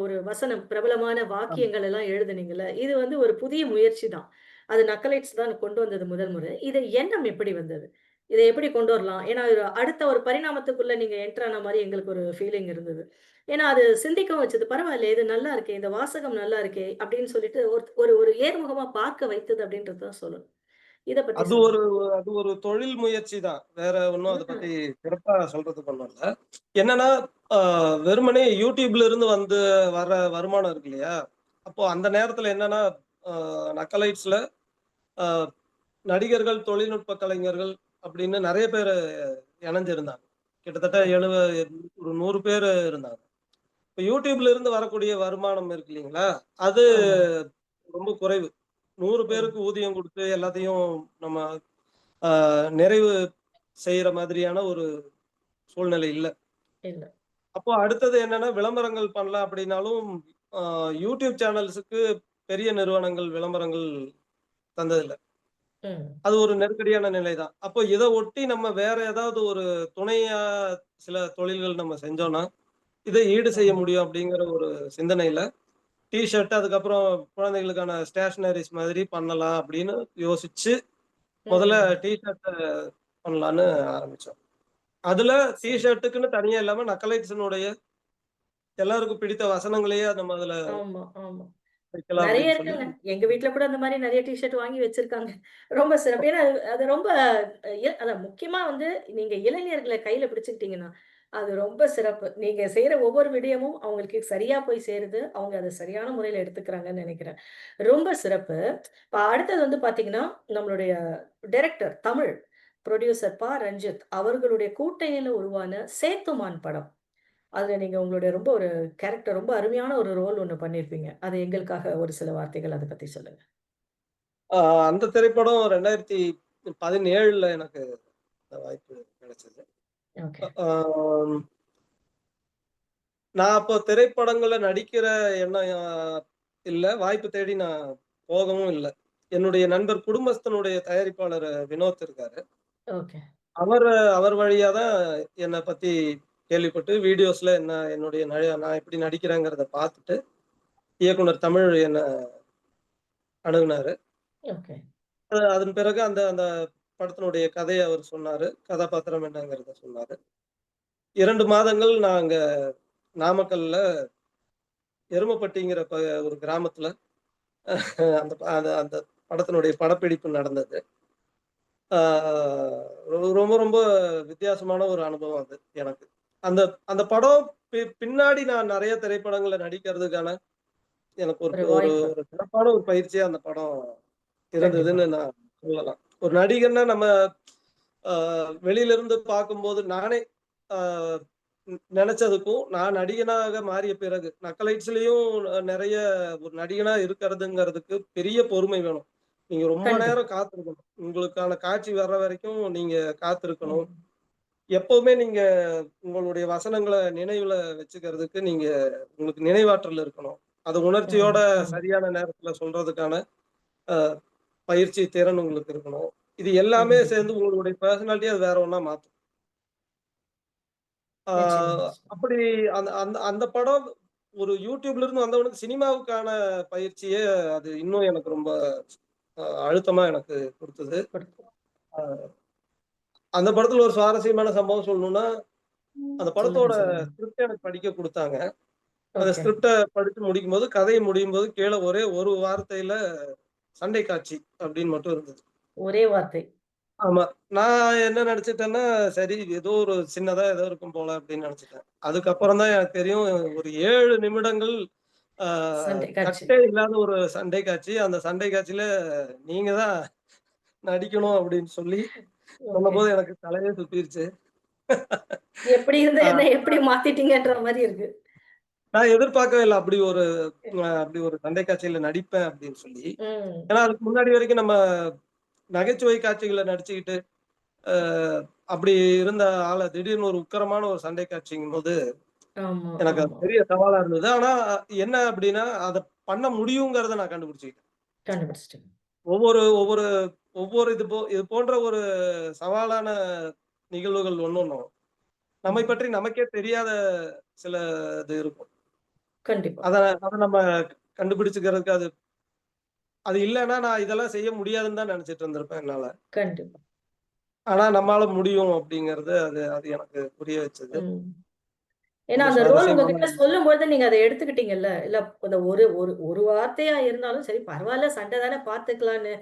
ஒரு வசனம், பிரபலமான ஆமா. வாக்கியங்கள் எல்லாம் எழுதுனீங்கல்ல. இது வந்து ஒரு புதிய முயற்சி தான். அது நக்கலைட்ஸ் தான் கொண்டு வந்தது முதல் முறை. இது எண்ணம் எப்படி வந்தது? இத எப்படி கொண்டு வரலாம்? ஏன்னா, ஒரு அடுத்த ஒரு பரிணாமத்துக்குள்ள நீங்க என்டர் ஆன மாரி எங்களுக்கு ஒரு ஃபீலிங் இருந்தது. ஏன்னா, அது சிந்திக்கவும் வச்சது. பரவாயில்லையே! இது நல்லா இருக்கே! இந்த வாசகம் நல்லா இருக்கே! அப்படின்னு சொல்லிட்டு ஒரு ஒரு ஒரு ஏர்முகமா பார்க்க வைத்தது அப்படின்றது தான் சொல்லணும். இத பத்தி அது சொல்லுங்க. ஒரு அது ஒரு தொழில் முயற்சி தான். வேற ஒண்ணும் அத ம். பத்தி சிறப்பா சொல்றதுக்கு ஒண்ணும் இல்ல. என்னன்னா, அ வெறுமனே YouTubeல இருந்து வர வருமானம் இருக்கு இல்லையா? அப்போ அந்த நேரத்துல என்னன்னா, அ நக்கலைட்ஸ்ல அ நடிகர்கள், தொழில்நுட்ப கலைஞர்கள் அப்படின்னு நெறைய பேரு இணைஞ்சிருந்தாங்க. கிட்டத்தட்ட ஓகே. ஒரு 100 பேரு இருந்தாங்க. இப்ப YouTubeல இருந்து வரக்கூடிய வருமானம் இருக்கு இல்லீங்களா? அது ஆமா. ரொம்ப குறைவு. 100 ஓ! பேருக்கு ஊதியம் குடுத்து எல்லாத்தையும் நம்ம அ நிறைவு செய்ற மாதிரியான ஒரு சூழ்நிலை இல்ல. இல்ல. அப்போ அடுத்தது என்னன்னா விளம்பரங்கள் பண்ணலாம் அப்படின்னாலும் யூடியூப் சேனல்ஸுக்கு பெரிய நிறுவனங்கள் விளம்பரங்கள் தந்ததில்ல. அது ஒரு நெருக்கடியான நிலைதான். அப்போ இத ஒட்டி நம்ம வேற ஏதாவது ஒரு துணையா சில தொழில்கள் நம்ம செஞ்சோம்னா, இதை ஈடு செய்ய முடியும் அப்படிங்கிற ஒரு சிந்தனையில ஷர்ட் அதுக்கப்புறம் குழந்தைகளுக்கான ஸ்டேஷனரிஸ் மாதிரி பண்ணலாம் அப்படின்னு யோசிச்சு முதல்ல ஷர்ட் பண்ணலான்னு ஆரம்பிச்சோம். அதுல ஷர்ட்டுக்குன்னு தனியா இல்லாம நக்கலைட்ஸினுடைய எல்லாருக்கும் பிடித்த வசனங்களையே நம்ம அதுல ஆமா, ஆமா. வைக்கலாம் நெறைய அப்படின்னு சொல்லி இருக்குங்க. எங்க வீட்ல கூட அந்த மாரி நெறைய ஷர்ட் வாங்கி வச்சிருக்காங்க. ரொம்ப சிறப்பு. ஏன்னா அது ரொம்ப அதான் முக்கியமா வந்து நீங்க இளைஞர்கள கையில பிடிச்சுக்கிட்டீங்கன்னா, அது ரொம்ப சிறப்பு. நீங்க செய்ற ஒவ்வொரு விடயமும் அவங்களுக்கு சரியா போய் சேருது. அவங்க அத சரியான முறையில எடுத்துக்கிறாங்கன்னு நெனைக்கிறேன். ரொம்ப சிறப்பு. இப்ப அடுத்தது வந்து பார்த்தீங்கன்னா, நம்மளுடைய டைரக்டர் தமிழ் புரொடியூசர் ரஞ்சித் அவர்களுடைய கூட்டணியில உருவான சேத்துமான் படம். அதுல நீங்க உங்களுடைய ரொம்ப ஒரு கேரக்டர் ரொம்ப அருமையான ஒரு ரோல் ஒண்ணு பண்ணியிருப்பீங்க. அது எங்களுக்காக ஒரு சில வார்த்தைகள் அத பத்தி சொல்லுங்க. அந்த திரைப்படம் 2017ல எனக்கு வாய்ப்பு கிடைச்சது. ஓகே. ஆம், நான் அப்போ திரைப்படங்கள்ல நடிக்கிற எண்ணம் இல்ல. வாய்ப்பு தேடி நான் போகவும் இல்ல. என்னுடைய நண்பர் குடும்பஸ்தனுடைய தயாரிப்பாளர் வினோத் இருக்காரு. ஓகே. அவர் அவர் வழியா தான் என்ன பத்தி கேள்விப்பட்டு வீடியோஸ்ல என்னுடைய நான் எப்படி நடிக்கிறேங்கிறத பார்த்துட்டு இயக்குனர் தமிழ் என்ன அணுகுனாரு. ஓகே. அதன் பிறகு அந்த அந்த படத்தினுடைய கதைய அவர் சொன்னாரு. கதாபாத்திரம் என்னங்கிறத சொன்னாரு. 2 மாதங்கள் நாங்க நாமக்கல்ல எருமப்பட்டிங்கிற ஒரு கிராமத்துல அந்த அந்த அந்த படத்தினுடைய படப்பிடிப்பு நடந்தது. ஆ ரொம்ப ரொம்ப வித்தியாசமான ஒரு அனுபவம் அது எனக்கு. அந்த அந்த படம் பின்னாடி நான் நெறைய திரைப்படங்கள்ல நடிக்கிறதுக்கான எனக்கு ஒரு ஒரு ஒரு வாய்ப்பு. ஒரு சிறப்பான ஒரு பயிற்சியா அந்த படம் கண்டிப்பா. இருந்ததுன்னு நான் சொல்லலாம். ஒரு நடிகர்னா நம்ம அ வெளியில இருந்து பார்க்கும்போது நானே அ நெனச்சதுக்கும், நான் நடிகனாக மாறிய பிறகு நக்கலைட்ஸ்லயும் நெறைய ஒரு நடிகனா இருக்கிறதுங்கிறதுக்கு பெரிய பொறுமை வேணும். நீங்க ரொம்ப கண்டிப்பா. நேரம் காத்திருக்கணும். உங்களுக்கான காட்சி வர்ற வரைக்கும் நீங்க காத்திருக்கணும். ம். எப்பவுமே நீங்க உங்களுடைய வசனங்கள நினைவுல வச்சுக்கிறதுக்கு உங்களுக்கு நினைவாற்றல் இருக்கணும். அது உணர்ச்சியோட ஆமா, ஆமா. சரியான நேரத்துல சொல்றதுக்கான அ பயிற்சி, திறன் உங்களுக்கு இருக்கணும். இது எல்லாமே கண்டிப்பா. சேர்ந்து உங்களுடைய பெர்சனாலிட்டிய அது வேற ஒண்ணா மாத்தும். ஆ நிச்சயமா, நிச்சயமா. அப்படி அந்த அந்த அந்த படம் ஒரு YouTubeல இருந்து வந்தவனுக்கு சினிமாவுக்கான பயிற்சியே அது இன்னும் எனக்கு ரொம்ப அழுத்தமா எனக்கு குடுத்தது. கொடுத்து அ அந்த படத்துல ஒரு சுவாரஸ்யமான சம்பவம் சொல்லணும்னா, அந்த சொல்லுங்க, படத்தோட சொல்லுங்க. ஸ்கிரிப்ட் எனக்கு படிக்க குடுத்தாங்க. அந்த ஓகே. ஸ்கிரிப்ட படிச்சு முடிக்கும்போது, கதை முடியும்போது கீழ ஒரே ஒரு வார்த்தையில சண்டை காட்சி அப்படின்னு மட்டும் இருந்தது. ஒரே வார்த்தை. ஆமா. நான் என்ன நெனச்சுட்டேன்னா, சரி ஏதோ ஒரு சின்னதா ஏதோ இருக்கும் போல அப்படின்னு நெனச்சுட்டேன். அதுக்கப்புறம் தான் எனக்கு தெரியும், ஒரு 7 நிமிடங்கள் ஆ சண்டை காட்சி. கட்டே இல்லாத ஒரு சண்டை காட்சி. அந்த சண்டை காட்சியில நீங்க தான் நடிக்கணும் அப்படின்னு சொல்லி ஓகே. சொன்னபோது எனக்கு தலையே சுத்திருச்சு. எப்படி இருந்த ஆ என்ன எப்படி மாத்திட்டீங்கன்ற மாரி இருக்கு. நான் எதிர்பார்க்கவே இல்ல. அப்படி ஒரு சண்டை காட்சியில நடிப்பேன் அப்படின்னு சொல்லி. ம். ஏன்னா அதுக்கு முன்னாடி வரைக்கும் நம்ம நகைச்சுவை காட்சிகள்ல நடிச்சுக்கிட்டு, அ அப்படி இருந்த ஆள திடீர்னு ஒரு உக்கிரமான ஒரு சண்டை காட்சிங்கும்போது, ஆமா, எனக்கு அது ஆமா. பெரிய சவாலா இருந்தது. ஆனா என்ன அப்படின்னா, அத பண்ண முடியுங்கிறத நான் கண்டுபிடிச்சுக்கிட்டேன். கண்டுபிடிச்சுட்டீங்க. ஒவ்வொரு ஒவ்வொரு ஒவ்வொரு இது போன்ற ஒரு சவாலான நிகழ்வுகள் ஒண்ணொண்ணும், நம்மை ம். பற்றி நமக்கே தெரியாத சில இது இருக்கும். கண்டிப்பா. அத அத நம்ம கண்டுபிடிச்சுக்கிறதுக்கு அது அது இல்லன்னா நான் இதெல்லாம் செய்ய முடியாதுன்னு தான் நெனச்சுட்டு இருந்திருப்பேன் என்னால. கண்டிப்பா. ஆனா நம்மால முடியும் அப்படிங்கிறது அது அது எனக்கு புரிய வச்சது. ம். ஏன்னா ரொம்ப அந்த ரோல் சுவாரஸ்யமான உங்ககிட்ட சொல்லும்பொழுது நீங்க அத எடுத்துக்கிட்டீங்கல்ல. இல்ல அந்த ஒரு ஒரு ஒரு வார்த்தையா இருந்தாலும் சரி பரவால்ல சண்டை தானே பார்த்துக்கலான்னு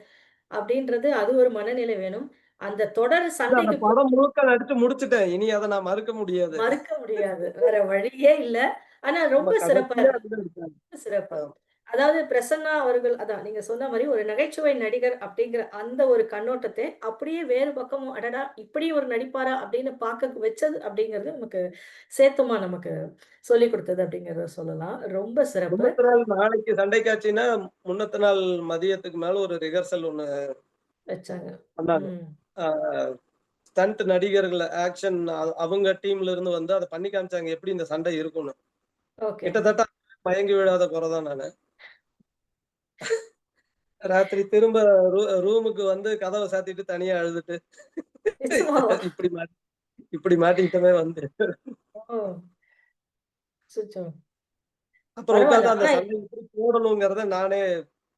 அப்படின்றது அது ஒரு மனநிலை வேணும். அந்த தொடர் இல்ல அந்த சண்டைக்கு படம் முழுக்க நடிச்சு முடிச்சுட்டேன். இனி அத நான் மறுக்க முடியாது. மறுக்க முடியாது. வேற வழியே இல்ல. ஆனா நம்ம ரொம்ப சிறப்பா கடைசியா அதுதான் எடுத்தாங்க. சிறப்பு. ஆமா. அதாவது பிரசன்னா அவர்கள் அதான் நீங்க சொன்ன மாரி ஒரு நகைச்சுவை நடிகர் அப்படிங்கிற அந்த ஒரு கண்ணோட்டத்தை அப்படியே வேறு பக்கமும் அடடா! இப்படி ஒரு நடிப்பாரா அப்படின்னு பார்க்க வச்சது அப்படிங்கிறது நமக்கு சேத்துமா நமக்கு சொல்லிக் குடுத்தது அப்படிங்கிறத சொல்லலாம். ரொம்ப சிறப்பு. முன்னத்த நாள் நாளைக்கு சண்டை காட்சின்னா, முன்னத்த நாள் மதியத்துக்கு மேல ஒரு ரிஹர்சல் ஒண்ணு வச்சாங்க. பண்ணாங்க. ம். ஆ ஸ்டண்ட் நடிகர்கள் ஆக்ஷன் அவங்க டீம்ல இருந்து வந்து அதை பண்ணி காமிச்சாங்க எப்படி இந்த சண்டை இருக்கும்னு. ஓகே. கிட்டத்தட்ட மயங்கி விழாத குறைதான் நானு. ராத்திரி திரும்ப ரூமுக்கு வந்து கதவை சாத்திட்டு தனியா அழுதுட்டு நிஜமாவா? இப்படி மாட்டிக்கிட்டமே வந்து ஓ! அச்சச்சோ! அப்புறம் பரவால்ல. உட்கார்ந்து அந்த ஆனா சண்டை எப்படி போடணுங்கிறத நானே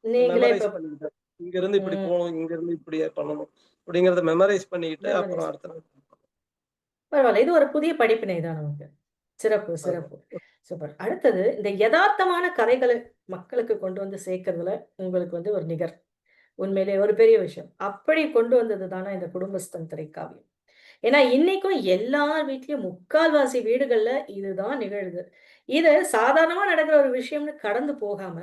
நீங்களே இப்ப மெமரைஸ் பண்ணிக்கிட்டேன். இங்க இருந்து இப்படி ம். போகணும், இங்க இருந்து இப்படியே பண்ணணும் அப்படிங்கறத மெமரைஸ் பண்ணிக்கிட்டு அப்புறம் மெமரீஸ். அடுத்த நாள் பரவால்ல. இது ஒரு புதிய படிப்பினை தான் நமக்கு. சிறப்பு, ஆமா. சிறப்பு. சூப்பர். அடுத்தது இந்த எதார்த்தமான கதைகள மக்களுக்கு கொண்டு வந்து சேர்க்கிறதுல உங்களுக்கு வந்து ஒரு நிகர். உண்மையிலேயே ஒரு பெரிய விஷயம். அப்படி கொண்டு வந்தது தானே இந்த குடும்பஸ்தன் திரைக்காவியம். ஏன்னா, இன்னைக்கும் எல்லார் வீட்லயும் முக்கால்வாசி வீடுகள்ல இதுதான் நிகழுது. இது சாதாரணமா நடக்கிற ஒரு விஷயம்னு கடந்து போகாம,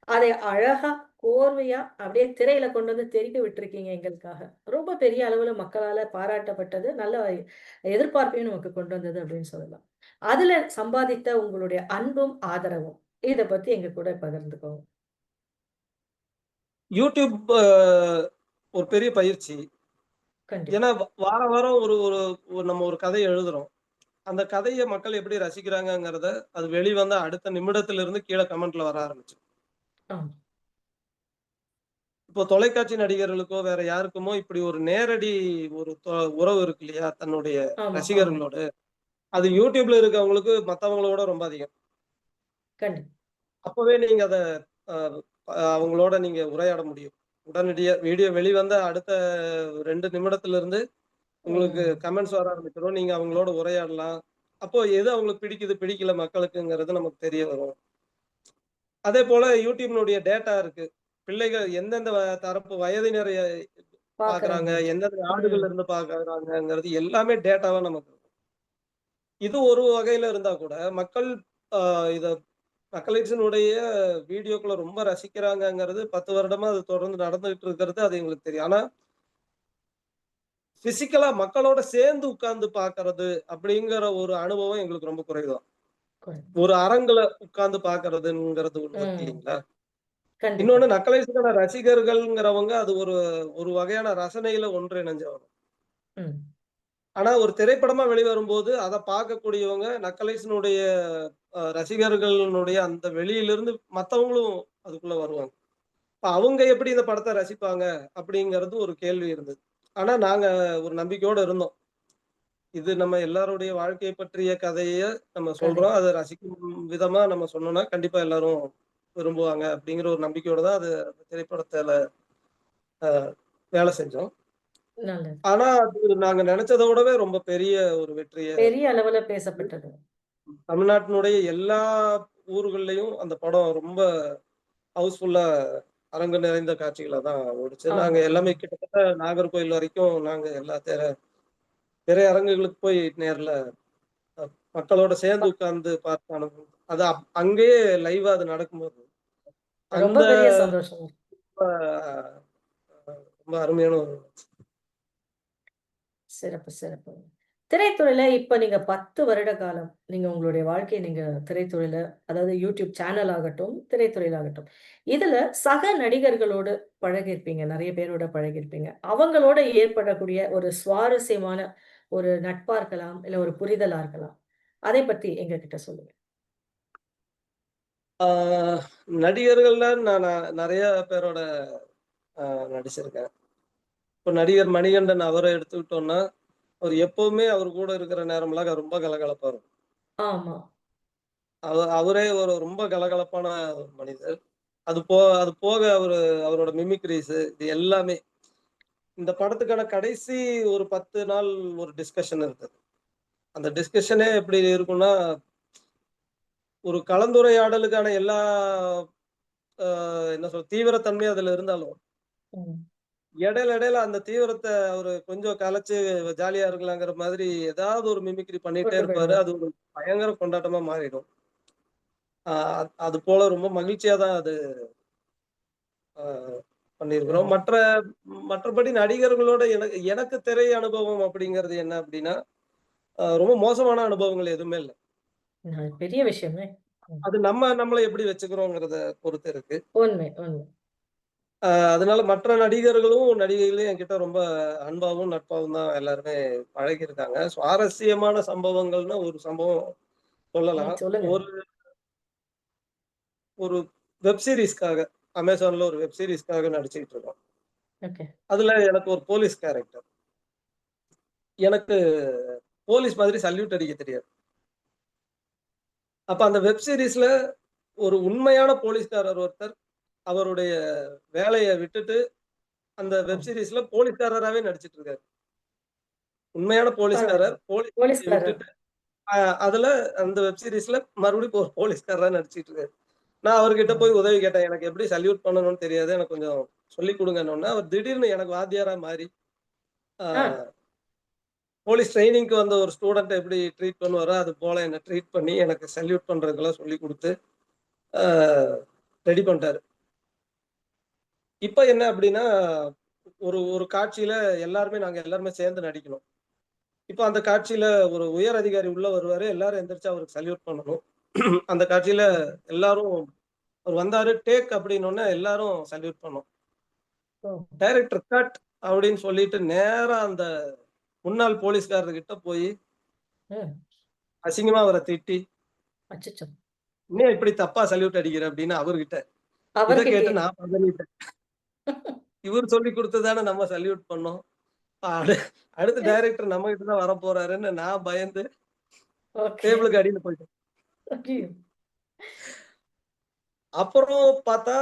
அதை அழகா, கோர்வையா அப்படியே திரையில கொண்டு வந்து தெறிக்க விட்டுருக்கீங்க எங்களுக்காக. ரொம்ப பெரிய அளவுல மக்களால பாராட்டப்பட்டது. நல்ல எதிர்பார்ப்பையும் நமக்கு கொண்டு வந்தது அப்படின்னு சொல்லலாம். அதுல சம்பாதித்த உங்களுடைய அன்பும், ஆதரவும் இத பத்தி எங்க கூட பகிர்ந்துக்கோங்க. யூடியூப் ஒரு பெரிய பயிற்சி. கண்டிப்பா. ஏன்னா வார வாரம் ஒரு ஒரு நம்ம ஒரு கதையை எழுதுறோம். அந்த கதைய மக்கள் எப்படி ரசிக்கிறாங்கங்கிறத அது வெளிவந்த அடுத்த நிமிடத்துல இருந்து கீழ கமெண்ட்ல வர ஆரம்பிச்சு. ஆமா, இப்போ தொலைக்காட்சி நடிகர்களுக்கோ வேற யாருக்குமோ இப்படி ஒரு நேரடி ஒரு உறவு இருக்கு இல்லையா தன்னுடைய ஆமா, ஆமா. ரசிகர்களோட. அது யூடியூப்ல இருக்கவங்களுக்கு மத்தவங்களோட ரொம்ப அதிகம். கண்டிப்பா. அப்பவே நீங்க அத அ அவங்களோட நீங்க உரையாட முடியும். உடனடியா வீடியோ வெளிவந்த அடுத்த 2 நிமிடத்துல இருந்து உங்களுக்கு ம். கமெண்ட்ஸ் வர ஆரம்பிச்சிரும். நீங்க அவங்களோட உரையாடலாம். அப்போ எது அவங்களுக்கு பிடிக்குது, பிடிக்கல மக்களுக்குங்கிறது நமக்கு தெரிய வரும். அதேபோல யூடியூப்னுடைய டேட்டா இருக்கு. பிள்ளைகள் எந்தெந்த தரப்பு வயதினரை பார்க்குறாங்க, பாக்குறாங்க. எந்தெந்த ம். நாடுகள்ல இருந்து பார்க்குறாங்கங்கிறது எல்லாமே டேட்டாவா நமக்கு இருக்கும். இது ஒரு வகையில இருந்தா கூட, மக்கள் அ இத மக்களினுடைய வீடியோக்கள ரொம்ப ரசிக்கிறாங்கங்கிறது 10 வருடமா அது தொடர்ந்து நடந்துகிட்டு இருக்கிறது அது எங்களுக்கு தெரியும். ஆனா, பிசிக்கலா மக்களோட சேர்ந்து உட்கார்ந்து பார்க்கறது அப்படிங்கிற ஒரு அனுபவம் எங்களுக்கு ரொம்ப குறைவு தான். குறைவு. ஒரு அரங்குல உட்கார்ந்து பார்க்கறதுங்கிறது ஒண்ணு இருக்கு ம். இல்லீங்களா? கண்டிப்பா. இன்னொன்னு நக்கலைஸ்க்கான ரசிகர்கள்ங்கிறவங்க அது ஒரு ஒரு வகையான ரசனையில ஒன்றிணைஞ்சவங்க. ம். ஆனா ஒரு திரைப்படமா வெளிவரும்போது அத பார்க்கக்கூடியவங்க நக்கலைஸ்னுடைய ரசிகர்களுடைய அந்த வெளியிலிருந்து மத்தவங்களும் அதுக்குள்ள வருவாங்க. இப்ப அவங்க எப்படி இந்த படத்த ரசிப்பாங்க? அப்படிங்கிறது ஒரு கேள்வி இருந்தது. ஆனா நாங்க ஒரு நம்பிக்கையோட இருந்தோம். இது நம்ம எல்லாருடைய வாழ்க்கை பற்றிய கதைய நம்ம கதை. சொல்றோம். அத ரசிக்கும் விதமா நம்ம சொன்னோம்னா, கண்டிப்பா எல்லாரும் விரும்புவாங்க அப்படிங்கிற ஒரு நம்பிக்கையோட தான் அது திரைப்படத்துல அ வேலை செஞ்சோம். நல்லது. ஆனா, அது நாங்க நெனச்சத விடவே ரொம்ப பெரிய ஒரு வெற்றிய பெரிய அளவுல பேசப்பட்டது. தமிழ்நாட்டினுடைய எல்லா ஊர்கள்லயும் அந்த படம் ரொம்ப ஹவுஸ்ஃபுல்லா அரங்கு நிறைந்த காட்சிகளா தான் ஓடுச்சு. நாங்க ஆமா, எல்லாமே ஆமா. கிட்டத்தட்ட நாகர்கோயில் வரைக்கும் நாங்க எல்லா திரையரங்குகளுக்கு போய் நேர்ல அ மக்களோட சேர்ந்து உட்கார்ந்து பார்த்த அனுபவம். அது அங்கேயே லைவா அது நடக்கும்போது, ரொம்ப அந்த பெரிய சந்தோஷம். அ ரொம்ப அருமையான ஒரு சிறப்பு, சிறப்பு. திரைத்துறையில இப்ப நீங்க 10 வருட காலம், நீங்க உங்களுடைய வாழ்க்கைய நீங்க திரைத்துறையில அதாவது YouTube சேனல் ஆகட்டும், திரைத்துறையில ஆகட்டும். இதுல சக நடிகர்களோடு பழகியிருப்பீங்க. நெறைய பேரோட பழகியிருப்பீங்க. அவங்களோட ஏற்படக்கூடிய ஒரு சுவாரஸ்யமான ஒரு நட்பா இருக்கலாம், இல்ல ஒரு புரிதலா இருக்கலாம். அதை பத்தி எங்ககிட்ட சொல்லுங்க. ஆ நடிகர்கள்ல நான் நெறைய பேரோட அ நடிச்சிருக்கேன். இப்ப நடிகர் மணிகண்டன் அவர எடுத்துக்கிட்டோம்னா, அவர் எப்பவுமே அவர் கூட இருக்கிற நேரம்லாம் ரொம்ப கலகலப்பா இருக்கும். ஆமா. அவரே ஒரு ரொம்ப கலகலப்பான ஒரு மனிதர். அது போக அவரோட மிமிக்ரீஸ் இது எல்லாமே. இந்த படத்துக்கான கடைசி ஒரு 10 நாள் ஒரு டிஸ்கஷன் இருந்தது. அந்த டிஸ்கஷனே எப்படி இருக்கும்னா, ஒரு கலந்துரையாடலுக்கான எல்லா என்ன தீவிரத்தன்மை அதுல இருந்தாலும், ம். இடையில அந்த தீவிரத்த அவரு கொஞ்சம் கலைச்சு ஜாலியா இருக்கலாங்கிற மாதிரி ஏதாவது ஒரு மிமிக்ரி பண்ணிட்டே கொண்டு இருப்பாரு. போயிடுவாரு. அது ஒரு பயங்கர கொண்டாட்டமா மாறிடும். அ அது போல ரொம்ப மகிழ்ச்சியா தான் அது அ பண்ணியிருக்கிறோம். ம். மற்றபடி நடிகர்களோட எனக்கு எனக்கு திரை அனுபவம் அப்படிங்கிறது என்ன அப்படின்னா, ரொம்ப மோசமான அனுபவங்கள் எதுவுமே இல்ல. பெரிய விஷயமே. ம். அது நம்மள எப்படி வச்சுக்கிறோங்கிறத பொறுத்து இருக்கு. உண்மை, உண்மை. அதனால மற்ற நடிகர்களும், நடிகைகளும் என்கிட்ட ரொம்ப அன்பாவும், நட்பாவும் தான் எல்லாருமே பழகியிருக்காங்க. சுவாரஸ்யமான சம்பவங்கள்னா ஒரு சம்பவம் சொல்லலாம். சொல்லுங்க. ஒரு ஒரு வெப் சீரிஸ்க்காக அமேசான்ல ஒரு வெப் சீரிஸ்க்காக நடிச்சுக்கிட்டு இருக்கோம். ஓகே. அதுல எனக்கு ஒரு போலீஸ் கேரக்டர். எனக்கு போலீஸ் மாதிரி சல்யூட் அடிக்க தெரியாது. அப்ப அந்த வெப் சீரிஸ்ல ஒரு உண்மையான போலீஸ்காரர் ஒருத்தர் அவருடைய வேலைய விட்டுட்டு அந்த ஓ! வெப் சீரிஸ்ல போலீஸ்காரராவே நடிச்சிட்டு இருக்காரு. உண்மையான போலீஸ்காரர் பரவாயில்ல. போலீஸ் போலீஸ்காரர். விட்டுட்டு அ அதுல அந்த வெப் சீரிஸ்ல மறுபடியும் ஒரு போலீஸ்காரரா நடிச்சிட்டு இருக்காரு. நான் அவர்கிட்ட ம். போய் உதவி கேட்டேன். எனக்கு எப்படி சல்யூட் பண்ணணும்னு தெரியாது. எனக்கு கொஞ்சம் சொல்லிக் குடுங்கன்னோனே, அவர் திடீர்னு எனக்கு வாத்தியாரா மாறி, ஆ ஆ. போலீஸ் ட்ரெய்னிங்க்கு வந்த ஒரு ஸ்டூடண்ட்ட எப்படி ட்ரீட் பண்ணுவாரோ, அது போல என்ன ட்ரீட் பண்ணி எனக்கு சல்யூட் பண்றதுக்கெல்லாம் சொல்லிக் குடுத்து, ஆ ரெடி பண்ணிட்டாரு. இப்ப என்ன அப்படின்னா, ஒரு ஒரு காட்சியில நாங்க எல்லாருமே சேர்ந்து நடிக்கணும். இப்ப அந்த காட்சியில ஒரு உயர் அதிகாரி உள்ள வருவாரு. எல்லாரும் எந்திரிச்சு அவருக்கு சல்யூட் பண்ணணும். அந்த காட்சியில ஓகே. எல்லாரும் அவர் வந்தாரு, டேக் அப்படின்னோனே எல்லாரும் சல்யூட் பண்ணோம். ஓ! டைரக்டர் கட் அப்படின்னு சொல்லிட்டு நேரா அந்த முன்னாள் போலீஸ்காரர்கிட்ட போயி ம். அசிங்கமா அவர திட்டி, அச்சச்சோ! "என்னய்யா இப்படி தப்பா சல்யூட் அடிக்கிற?" அப்படின்னு அவர்கிட்ட. இத கேட்டு அவர்கிட்டயே. நான் பதறிட்டேன். இவரு சொல்லிக் குடுத்து தானே நம்ம சல்யூட் பண்ணோம். அடு அடுத்து டைரக்டர் நம்மகிட்ட தான் வரப்போறாருன்னு நான் பயந்து ஓகே. டேபிளுக்கு அடியில போயிட்டேன். ஐயய்யோ! அப்புறம் பார்த்தா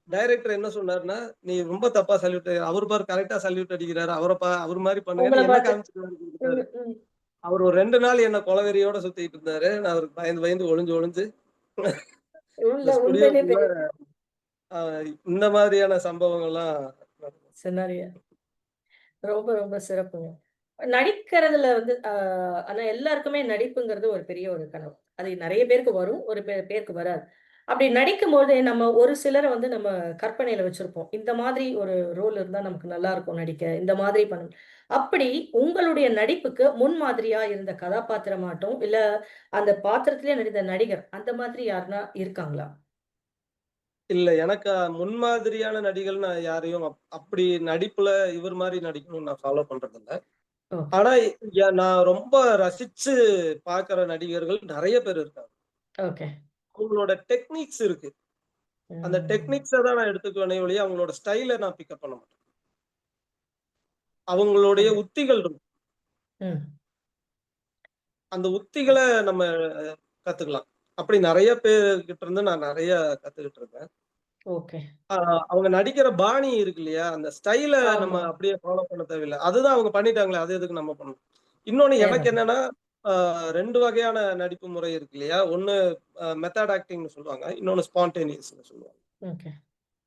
டைரக்டர் என்ன சொன்னாருன்னா, "நீ ரொம்ப தப்பா சல்யூட் அவரு பாரு கரெக்ட்டா சல்யூட் அடிக்கிறாரு. அவரு மாரி உங்கள பண்ணுங்கன்னு" என்ன பார்த்து. காமிச்சுட்டு வேற ம், குடுத்தாரு. ம். அவரு ஒரு 2 நாள் என்ன கொலவெறியோட சுத்திட்டு இருந்தாரு. நான் அவருக்கு பயந்து பயந்து ஒளிஞ்சு ஒளிஞ்சு உள்ள இந்த உண்மையிலேயே ஸ்டுடியோக்குள்ள பெரிய அ இந்த மாதிரியான சம்பவங்கள்லாம் நடக்கும். சினாரியோ. ரொம்ப, ரொம்ப சிறப்புங்க. நடிக்கிறதுல வந்து ஆனா எல்லாருக்குமே நடிப்புங்கிறது ஒரு பெரிய ஒரு கனவு. அது நெறைய பேருக்கு வரும். ஒரு பேருக்கு வராது. அப்படி நடிக்கும்போது நம்ம ஒரு சிலர வந்து நம்ம கற்பனையில வச்சிருப்போம். இந்த மாதிரி ஒரு ரோல் இருந்தா நமக்கு நல்லா இருக்கும் நடிக்க. இந்த மாதிரி பண்ணணும். அப்படி உங்களுடைய நடிப்புக்கு முன்மாதிரியா இருந்த கதாபாத்திரமாட்டும், இல்ல அந்த பாத்திரத்திலே நடித்த நடிகர், அந்த மாதிரி யாருன்னா இருக்காங்களா? இல்ல எனக்கு முன்மாதிரியான நடிகர்கள் நான் யாரையும் அப்படி நடிப்புல இவர் மாரி நடிக்கணும்னு நான் ஃபாலோ பண்றதில்ல. ஓகே, ஆனா நான் ரொம்ப ரசிச்சு பார்க்கிற நடிகர்கள் நெறைய பேர் இருக்காங்க. ஓகே. அவங்களோட டெக்னிக்ஸ் இருக்கு. அந்த ம், டெக்னிக்ஸ தான் நான் எடுத்துக்குவேனே ஒழிய, அவங்களோட ஸ்டைல நான் பிக்கப் பண்ண மாட்டேன். அவங்களுடைய கண்டிப்பா. உத்திகள் இருக்கும். ம். அந்த உத்திகள நம்ம கத்துக்கலாம். அப்படி நெறைய பேர்கிட்ட இருந்து நான் நெறைய கத்துக்கிட்டு இருக்கேன். ஓகே. ஆ அவங்க நடிக்கிற பாணி இருக்கு இல்லையா? அந்த ஸ்டைல நம்ம ஆமா. அப்படியே ஃபாலோ பண்ண தேவையில்ல. அதுதான் அவங்க பண்ணிட்டாங்களே, அது எதுக்கு நம்ம பண்ணணும்? இன்னொன்னு எனக்கு நேரம். என்னன்னா, 2 வகையான நடிப்பு முறை இருக்கு இல்லையா? ஒண்ணு மெத்தட் ஆக்டிங்ன்னு சொல்லுவாங்க. இன்னொன்னு ஸ்பான்டேனியஸ்ன்னு சொல்லுவாங்க. ஓகே,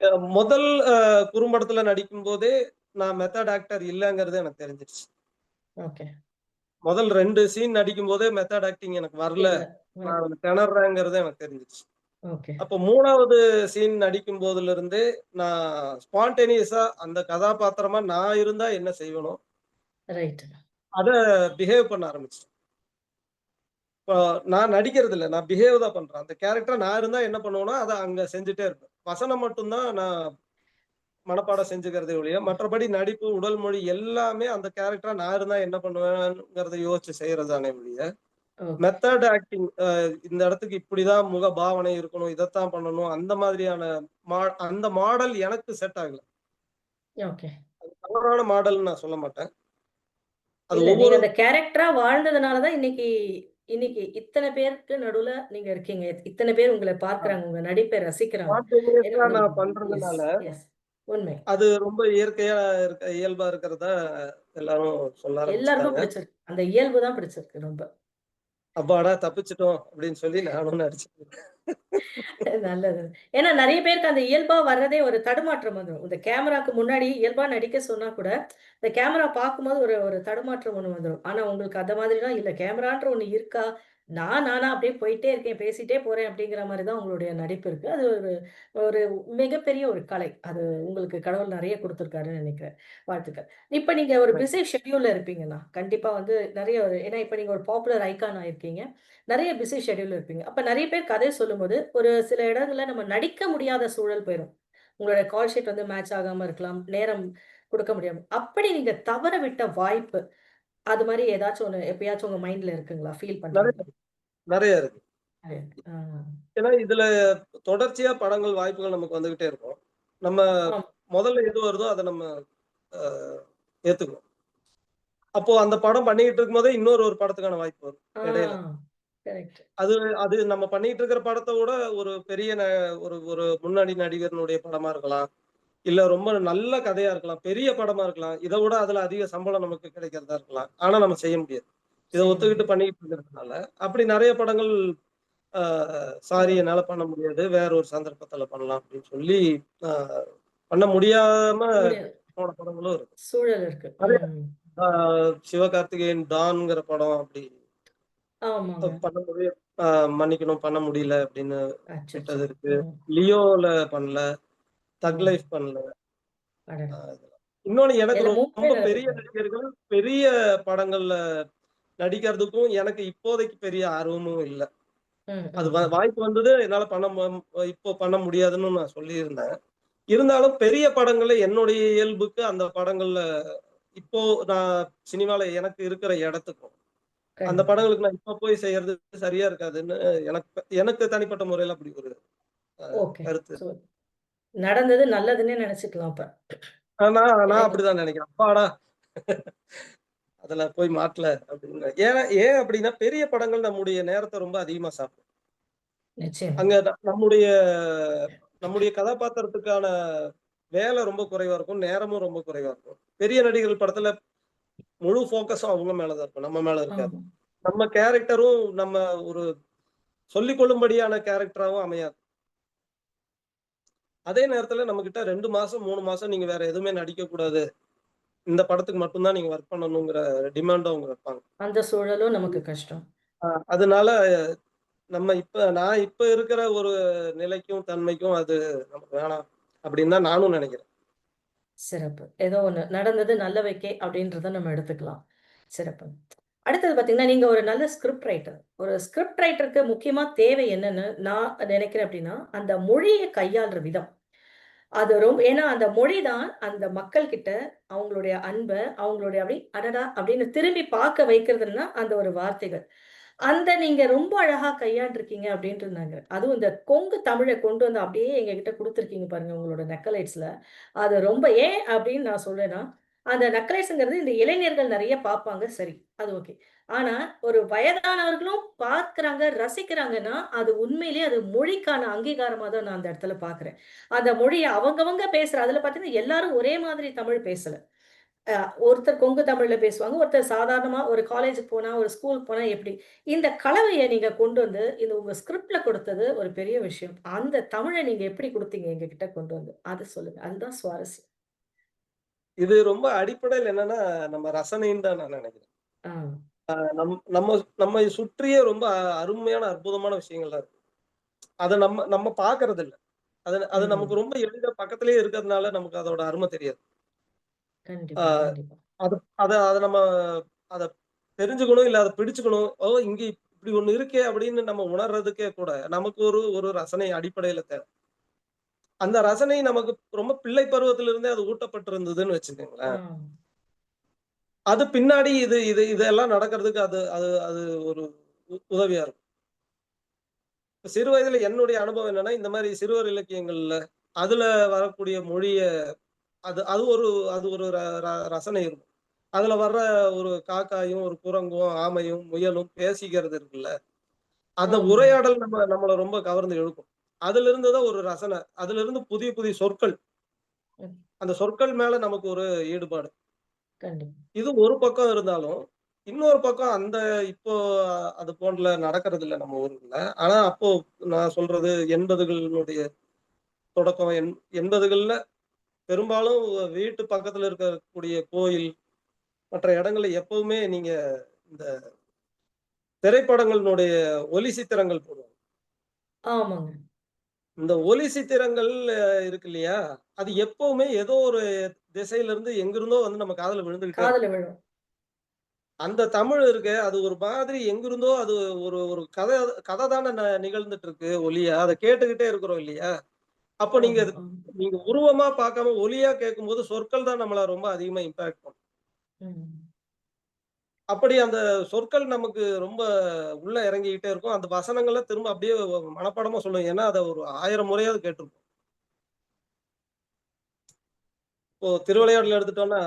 அ முதல் குறும்படத்துல நடிக்கும்போதே, நான் மெத்தட் ஆக்டர் இல்லங்கிறது எனக்கு தெரிஞ்சிருச்சு. ஓகே. முதல் 2 சீன் நடிக்கும்போதே மெத்தட் ஆக்டிங் எனக்கு வரல. இல்ல. ம். நான் திணர்றேங்கிறது எனக்கு தெரிஞ்சிருச்சு. ஓகே. அப்போ 3வது சீன் நடிக்கும் போதிலிருந்தே, நான் ஸ்பான்டேனியஸா அந்த கதாபாத்திரமா நான் இருந்தா என்ன செய்வேனோ, ரைட். அத பிஹேவ் பண்ண ஆரம்பிச்சுட்டேன். இப்போ நான் நடிக்கிறது இல்ல. நான் பிஹேவ் தான் பண்றேன். அந்த கேரக்டரா நான் இருந்தா என்ன பண்ணுவேனோ, அத அங்க செஞ்சுட்டே இருப்பேன். வசனம் மட்டும் தான் நான் மனப்பாடம் செஞ்சுக்கிறதே ஒழிய, மற்றபடி நடிப்பு, உடல் மொழி எல்லாமே அந்த கேரக்டரா நான் இருந்தா என்ன பண்ணுவேன்ங்கிறத யோசிச்சு செய்றது தானே ஒழிய, ஓகே, மெத்தட் ஆக்டிங் இந்த இடத்துக்கு இப்படிதான் முக பாவனை இருக்கணும், இதத்தான் பண்ணணும், அந்த மாதிரியான மா அந்த மாடல் எனக்கு செட் ஆகல. ஓகே. தவறான மாடல்ன்னு நான் சொல்ல மாட்டேன். அது இல்ல நீங்க ஒவ்வொரு அந்த கேரக்டரா வாழ்ந்ததுனால தான் இன்னைக்கு இன்னைக்கு இத்தன பேருக்கு நடுவுல நீங்க இருக்கீங்க. இத்தன பேர் உங்கள பார்க்குறாங்க. உங்க நடிப்பை ரசிக்கிறாங்க. ஏன்னா ஸ்பான்டேனியஸா உங்களுக்கு நான் எஸ், பண்றதுனால, எஸ். உண்மை. அது ரொம்ப இயற்கையா இயல்பா இருக்கிறதா எல்லாரும் சொல்ல எல்லாருக்கும் ஆரம்பிச்சுட்டாங்க. பிடிச்சிருக்கு. அந்த இயல்பு தான் பிடிச்சிருக்கு ரொம்ப. அப்பாடா தப்பிச்சுட்டோம் அப்படின்னு சொல்லி நானும் நடிச்சுட்டேன். நல்லது. ஏன்னா நெறைய பேருக்கு அந்த இயல்பா வர்றதே ஒரு தடுமாற்றம் வந்துரும். இந்த கேமராக்கு முன்னாடி இயல்பா நடிக்க சொன்னா கூட, இந்த கேமரா பார்க்கும்போது ஒரு ஒரு தடுமாற்றம் ஒண்ணு வந்துரும். ஆனா உங்களுக்கு அந்த மாதிரிலாம் இல்ல. கேமரான்ற ஒண்ணு இருக்கா? நானா அப்படியே போயிட்டே இருக்கேன், பேசிட்டே போறேன் அப்படிங்கிற மாரி தான் உங்களுடைய நடிப்பு இருக்கு. அது ஒரு ஒரு மிகப்பெரிய ஒரு கலை. அது உங்களுக்கு கடவுள் நெறைய குடுத்துருக்காருன்னு நெனைக்கிறேன். வாழ்த்துக்கள். இப்ப நீங்க ஒரு பிஸி ஷெட்யூல்ல இருப்பீங்கன்னா, கண்டிப்பா வந்து நெறைய ஒரு ஏன்னா இப்ப நீங்க ஒரு பாப்புலர் ஐகான் ஆயிருக்கீங்க. நெறைய பிஸி ஷெட்யூல்ல இருப்பீங்க. அப்ப நெறைய பேர் கதை சொல்லும்போது, ஒரு சில இடங்கள்ல நம்ம நடிக்க முடியாத சூழல் போயிரும். உங்களோட கால் ஷீட் வந்து மேட்ச் ஆகாம இருக்கலாம். நேரம் குடுக்க முடியாம. அப்படி நீங்க தவற விட்ட வாய்ப்பு, அது மாரி ஏதாச்சும் ஒண்ணு எப்பயாச்சும் உங்க மைண்ட்ல இருக்குங்களா? ஃபீல் நிறைய பண்றீங்களா? நிறைய இருக்கு. ஆ. ஏன்னா இதுல தொடர்ச்சியா படங்கள் வாய்ப்புகள் நமக்கு வந்துகிட்டே இருக்கும். நம்ம ஆமா. முதல்ல எது வருதோ அதை நம்ம ஏத்துக்கணும். அப்போ அந்த படம் பண்ணிக்கிட்டு இருக்கும்போதே ஒரு படத்துக்கான வாய்ப்பு வரும் ஆ. இடையில. கரெக்ட். அது அது நம்ம பண்ணிட்டு இருக்கிற படத்தை விட ஒரு பெரிய ஒரு ஒரு முன்னணி நடிகர்னுடைய படமா இருக்கலாம். இல்ல ரொம்ப நல்ல கதையா இருக்கலாம். பெரிய படமா இருக்கலாம். இதை விட அதுல அதிக சம்பளம் நமக்கு கிடைக்கிறதா இருக்கலாம். ஆனா நம்ம செய்ய முடியாது. இதை செய்ய ஒத்துக்கிட்டு முடியாது. பண்ணிட்டு இருக்கிறதுனால அப்படி நிறைய படங்கள் சாரி ம். என்னால பண்ண முடியாது. வேற ஒரு சந்தர்ப்பத்துல பண்ணலாம் அப்படின்னு சொல்லி ஆஹ் பண்ண முடியாம முடியாது. போன படங்களும் இருக்கு. சூழல் இருக்கு. நிறைய ம். சிவகார்த்திகேயன் டான்ங்கிற படம் அப்படி ஆமாங்க. பண்ண முடியும். மன்னிக்கணும் பண்ண முடியல அப்படின்னு அச்சச்சோ! விட்டது இருக்கு. ம். லியோல பண்ணல. ஓ! தக் லைஃப் பண்ணல. அடடா! இதெல்லாம். இன்னொன்னு எனக்கு எல்லா 3மே ரொம்ப நல்ல பெரிய படம். நடிகர்கள் பெரிய படங்கள்ல நடிக்கிறதுக்கும் எனக்கு இப்போதைக்கு பெரிய ஆர்வமும் இல்ல. ம், அது ம், ம். வாய்ப்பு வந்தது என்னால இப்போ பண்ண முடியாதுன்னு நான் சொல்லியிருந்தேன். இருந்தாலும் பெரிய படங்கள்ல என்னுடைய இயல்புக்கு அந்த படங்கள்ல இப்போ நான் சினிமால எனக்கு இருக்கிற இடத்துக்கும் அந்த கண்டிப்பா. படங்களுக்கு நான் இப்ப போய் செய்யறது சரியா இருக்காதுன்னு எனக்கு எனக்கு தனிப்பட்ட முறையில அப்படி ஒரு ஓகே. கருத்து. சோ நடந்தது நல்லதுன்னே நெனச்சுக்கலாம் அப்ப. நான் நான் இல்லைங்களா? அப்படிதான் நினைக்கிறேன். அப்பாடா அதுல போய் மாட்டல அப்படின்னு. ஏன் அப்படின்னா பெரிய படங்கள் நம்முடைய நேரத்தை ரொம்ப அதிகமா சாப்பிடும். நிச்சயமா. அங்க நம்முடைய நம்முடைய கதாபாத்திரத்துக்கான வேலை ரொம்ப குறைவா இருக்கும். நேரமும் ரொம்ப குறைவா இருக்கும். பெரிய நடிகர்கள் படத்துல முழு ஃபோக்கஸும் அவங்க மேலதான் இருக்கும். நம்ம மேல இருக்காது. ஆமா. நம்ம கேரக்டரும் நம்ம ஒரு சொல்லிக் கொள்ளும்படியான கேரக்டராவும் அமையாது. அதே நேரத்துல நம்மகிட்ட 2 மாசம், 3 மாசம் நீங்க வேற எதுவுமே நடிக்கக் கூடாது. இந்த படத்துக்கு மட்டும் தான் நீங்க வொர்க் பண்ணணுங்கிற டிமாண்ட் அவங்க வைப்பாங்க. அந்த சூழலும் நமக்கு கஷ்டம். அதனால நான் இப்ப இருக்கிற ஒரு நிலைக்கும், தன்மைக்கும் அது நமக்கு வேணாம் அப்படின்னு தான் நானும் நினைக்கிறேன். சிறப்பு. ஏதோ ஒண்ணு நடந்தது நல்லவைக்கே அப்படின்றத நம்ம எடுத்துக்கலாம். சிறப்பு. அடுத்தது பார்த்தீங்கன்னா, நீங்க ஒரு நல்ல ஸ்கிரிப்ட் ரைட்டர். ஒரு ஸ்கிரிப்ட் ரைட்டருக்கு முக்கியமா தேவை என்னன்னு நான் நினைக்கிறேன் அப்படின்னா, அந்த மொழிய கையாள்ற விதம். அது ஏன்னா அந்த மொழி தான் அந்த மக்கள் கிட்ட அவங்களுடைய அன்ப, அவங்களுடைய அப்படி அடடா! அப்படின்னு திரும்பி பார்க்க வைக்கிறதுன்னா, அந்த ஒரு வார்த்தைகள். அந்த நீங்க ரொம்ப அழகா கையாண்டுருக்கீங்க அப்படின்ட்டு இருந்தாங்க. அதுவும் இந்த கொங்கு தமிழ கொண்டு வந்து அப்படியே எங்ககிட்ட குடுத்துருக்கீங்க பாருங்க உங்களோட நக்கலைட்ஸ்ல. அது ரொம்ப ஏன் அப்படின்னு நான் சொல்றேன்னா, அந்த நக்கலைட்ஸ்ங்கிறது இந்த இளைஞர்கள் நெறைய பார்ப்பாங்க சரி. அது ஓகே. ஆனா ஒரு வயதானவர்களும் பார்க்குறாங்க, ரசிக்கிறாங்கன்னா, அது உண்மையிலேயே அது மொழிக்கான அங்கீகாரமா தான் நான் அந்த இடத்துல பார்க்குறேன். அந்த மொழிய அவங்கவங்க பேசுற அதுல பார்த்தீங்கன்னா, எல்லாரும் ஒரே மாதிரி தமிழ் பேசல. அ ஒருத்தர் கொங்கு தமிழ்ல பேசுவாங்க. ஒருத்தர் சாதாரணமா ஒரு காலேஜுக்கு போனா, ஒரு ஸ்கூலுக்கு போனா எப்படி? இந்த கலவைய நீங்க கொண்டு வந்து, இந்த உங்க ஸ்கிரிப்ட்ல குடுத்தது ஒரு பெரிய விஷயம். அந்த தமிழ நீங்க எப்படி குடுத்தீங்க எங்ககிட்ட கொண்டு வந்து? அத சொல்லுங்க. அதுதான் சுவாரஸ்யம். இது ரொம்ப அடிப்படையில என்னன்னா, நம்ம ரசனைன்னு தான் நான் நினைக்கிறேன். ஆ. நம்ம நம்மை சுற்றியே ரொம்ப அருமையான, அற்புதமான விஷயங்கள்லாம் இருக்கு. அத நம்ம நம்ம பார்க்கறது இல்ல. அது அது நமக்கு ம். ரொம்ப எளிதா பக்கத்திலேயே இருக்கிறதுனால நமக்கு அதோட அருமை தெரியாது. ஆ கண்டிப்பா, கண்டிப்பா. அது அத அத நம்ம அத தெரிஞ்சுக்கணும், இல்ல அத பிடிச்சுக்கணும். ஓ! இங்க இப்படி ஒண்ணு இருக்கே அப்படின்னு நம்ம உணர்றதுக்கே கூட நமக்கு ஒரு ஒரு ரசனை அடிப்படையில தேவை. அந்த ரசனை நமக்கு ரொம்ப பிள்ளை பருவத்திலிருந்தே அது ஊட்டப்பட்டிருந்ததுன்னு ஆ. வச்சுக்கங்களேன். அது பின்னாடி இது இது இதெல்லாம் நடக்கிறதுக்கு அது அது அது ஒரு உதவியா இருக்கும். சிறு வயதில என்னுடைய அனுபவம் என்னன்னா, இந்த மாரி சிறுவர் இலக்கியங்கள்ல அதுல வரக்கூடிய மொழிய அது ஒரு ரசனை இருக்கும். அதுல வர்ற ஒரு காக்காயும், ஒரு குரங்கும், ஆமையும், முயலும் பேசிக்கிறது இருக்குல்ல. அந்த ஆமாங்க. உரையாடல் நம்மள ரொம்ப கவர்ந்து இழுக்கும். அதிலிருந்து தான் ஒரு ரசனை. அதிலிருந்து புதிய புதிய சொற்கள். ம். அந்த சொற்கள் மேல நமக்கு ஒரு ஈடுபாடு. கண்டிப்பா. இது ஒரு பக்கம் இருந்தாலும், இன்னொரு பக்கம் இப்போ அது போன்ற நடக்கிறது இல்ல நம்ம ஊர்ல. ஆனா அப்போ நான் சொல்றது 80களுடைய தொடக்கம் 80கள்ல பெரும்பாலும் வீட்டு பக்கத்துல இருக்கக்கூடிய கோயில், மற்ற இடங்கள்ல எப்பவுமே நீங்க இந்த திரைப்படங்களினுடைய ஒலி சித்திரங்கள் போடுவாங்க. ஆமாங்க. இந்த ஒலி சித்திரங்கள் இருக்கு இல்லையா? அது எப்பவுமே ஏதோ ஒரு திசையில இருந்து எங்கிருந்தோ வந்து நம்ம காதுல விழுந்துகிட்டே இருக்கும். காதுல விழும். அந்த தமிழ் இருக்கே, அது ஒரு மாதிரி எங்கிருந்தோ அது ஒரு ஒரு கதை கதை தானே நிகழ்ந்துட்டு இருக்கு ஒலியா. அத கேட்டுக்கிட்டே இருக்கிறோம் இல்லையா? அப்போ நீங்க ஆமா, ஆமா. நீங்க உருவமா பார்க்காம ஒலியா கேட்கும்போது சொற்கள் தான் நம்மள ரொம்ப அதிகமா இம்பாக்ட் பண்ணும். ம். அப்படி அந்த சொற்கள் நமக்கு ரொம்ப உள்ள இறங்கிக்கிட்டே இருக்கும். அந்த வசனங்கள திரும்ப அப்படியே மனப்பாடமா சொல்லுவோம். ஏன்னா, அத ஒரு 1000 முறையாவது கேட்டிருப்போம். இப்போ திருவிளையாடல் எடுத்துட்டோம்னா,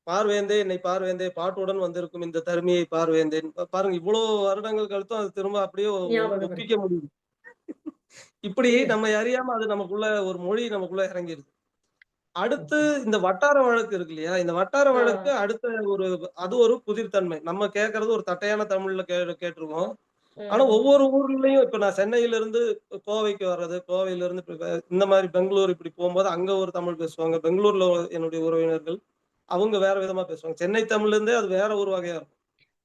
"பார்வேந்தே என்னை பார்வேந்தே பாட்டுடன் வந்திருக்கும் இந்த தருமியை பார்வேந்தேன்." பாருங்க இவ்வளோ வருடங்கள் கழித்தும் அது திரும்ப அப்படியே ஞாபகம் ஒப்பிக்க இருக்கு. முடியுது. இப்படி இல்ல. நம்ம அறியாம அது நமக்குள்ள ஒரு மொழி நமக்குள்ள இறங்கிருது. அடுத்து ஓகே. இந்த வட்டார வழக்கு இருக்கு இல்லையா? இந்த வட்டார ஆ. வழக்கு அடுத்த ஒரு அது ஒரு புதிர்த்தன்மை. நம்ம கேட்கறது ஒரு தட்டையான தமிழ்ல கேட்டுருக்கோம். ஆனா ம். ஒவ்வொரு ஊர்லயும் இப்ப நான் சென்னையிலிருந்து கோவைக்கு வர்றது, கோவையிலிருந்து இப்ப இந்த மாரி பெங்களூர் இப்படி போம்போது அங்க ஒரு தமிழ் பேசுவாங்க. பெங்களூர்ல என்னுடைய உறவினர்கள், அவங்க வேற விதமா பேசுவாங்க. சென்னை தமிழ்லேருந்தே அது வேற ஒரு வகையா இருக்கும்.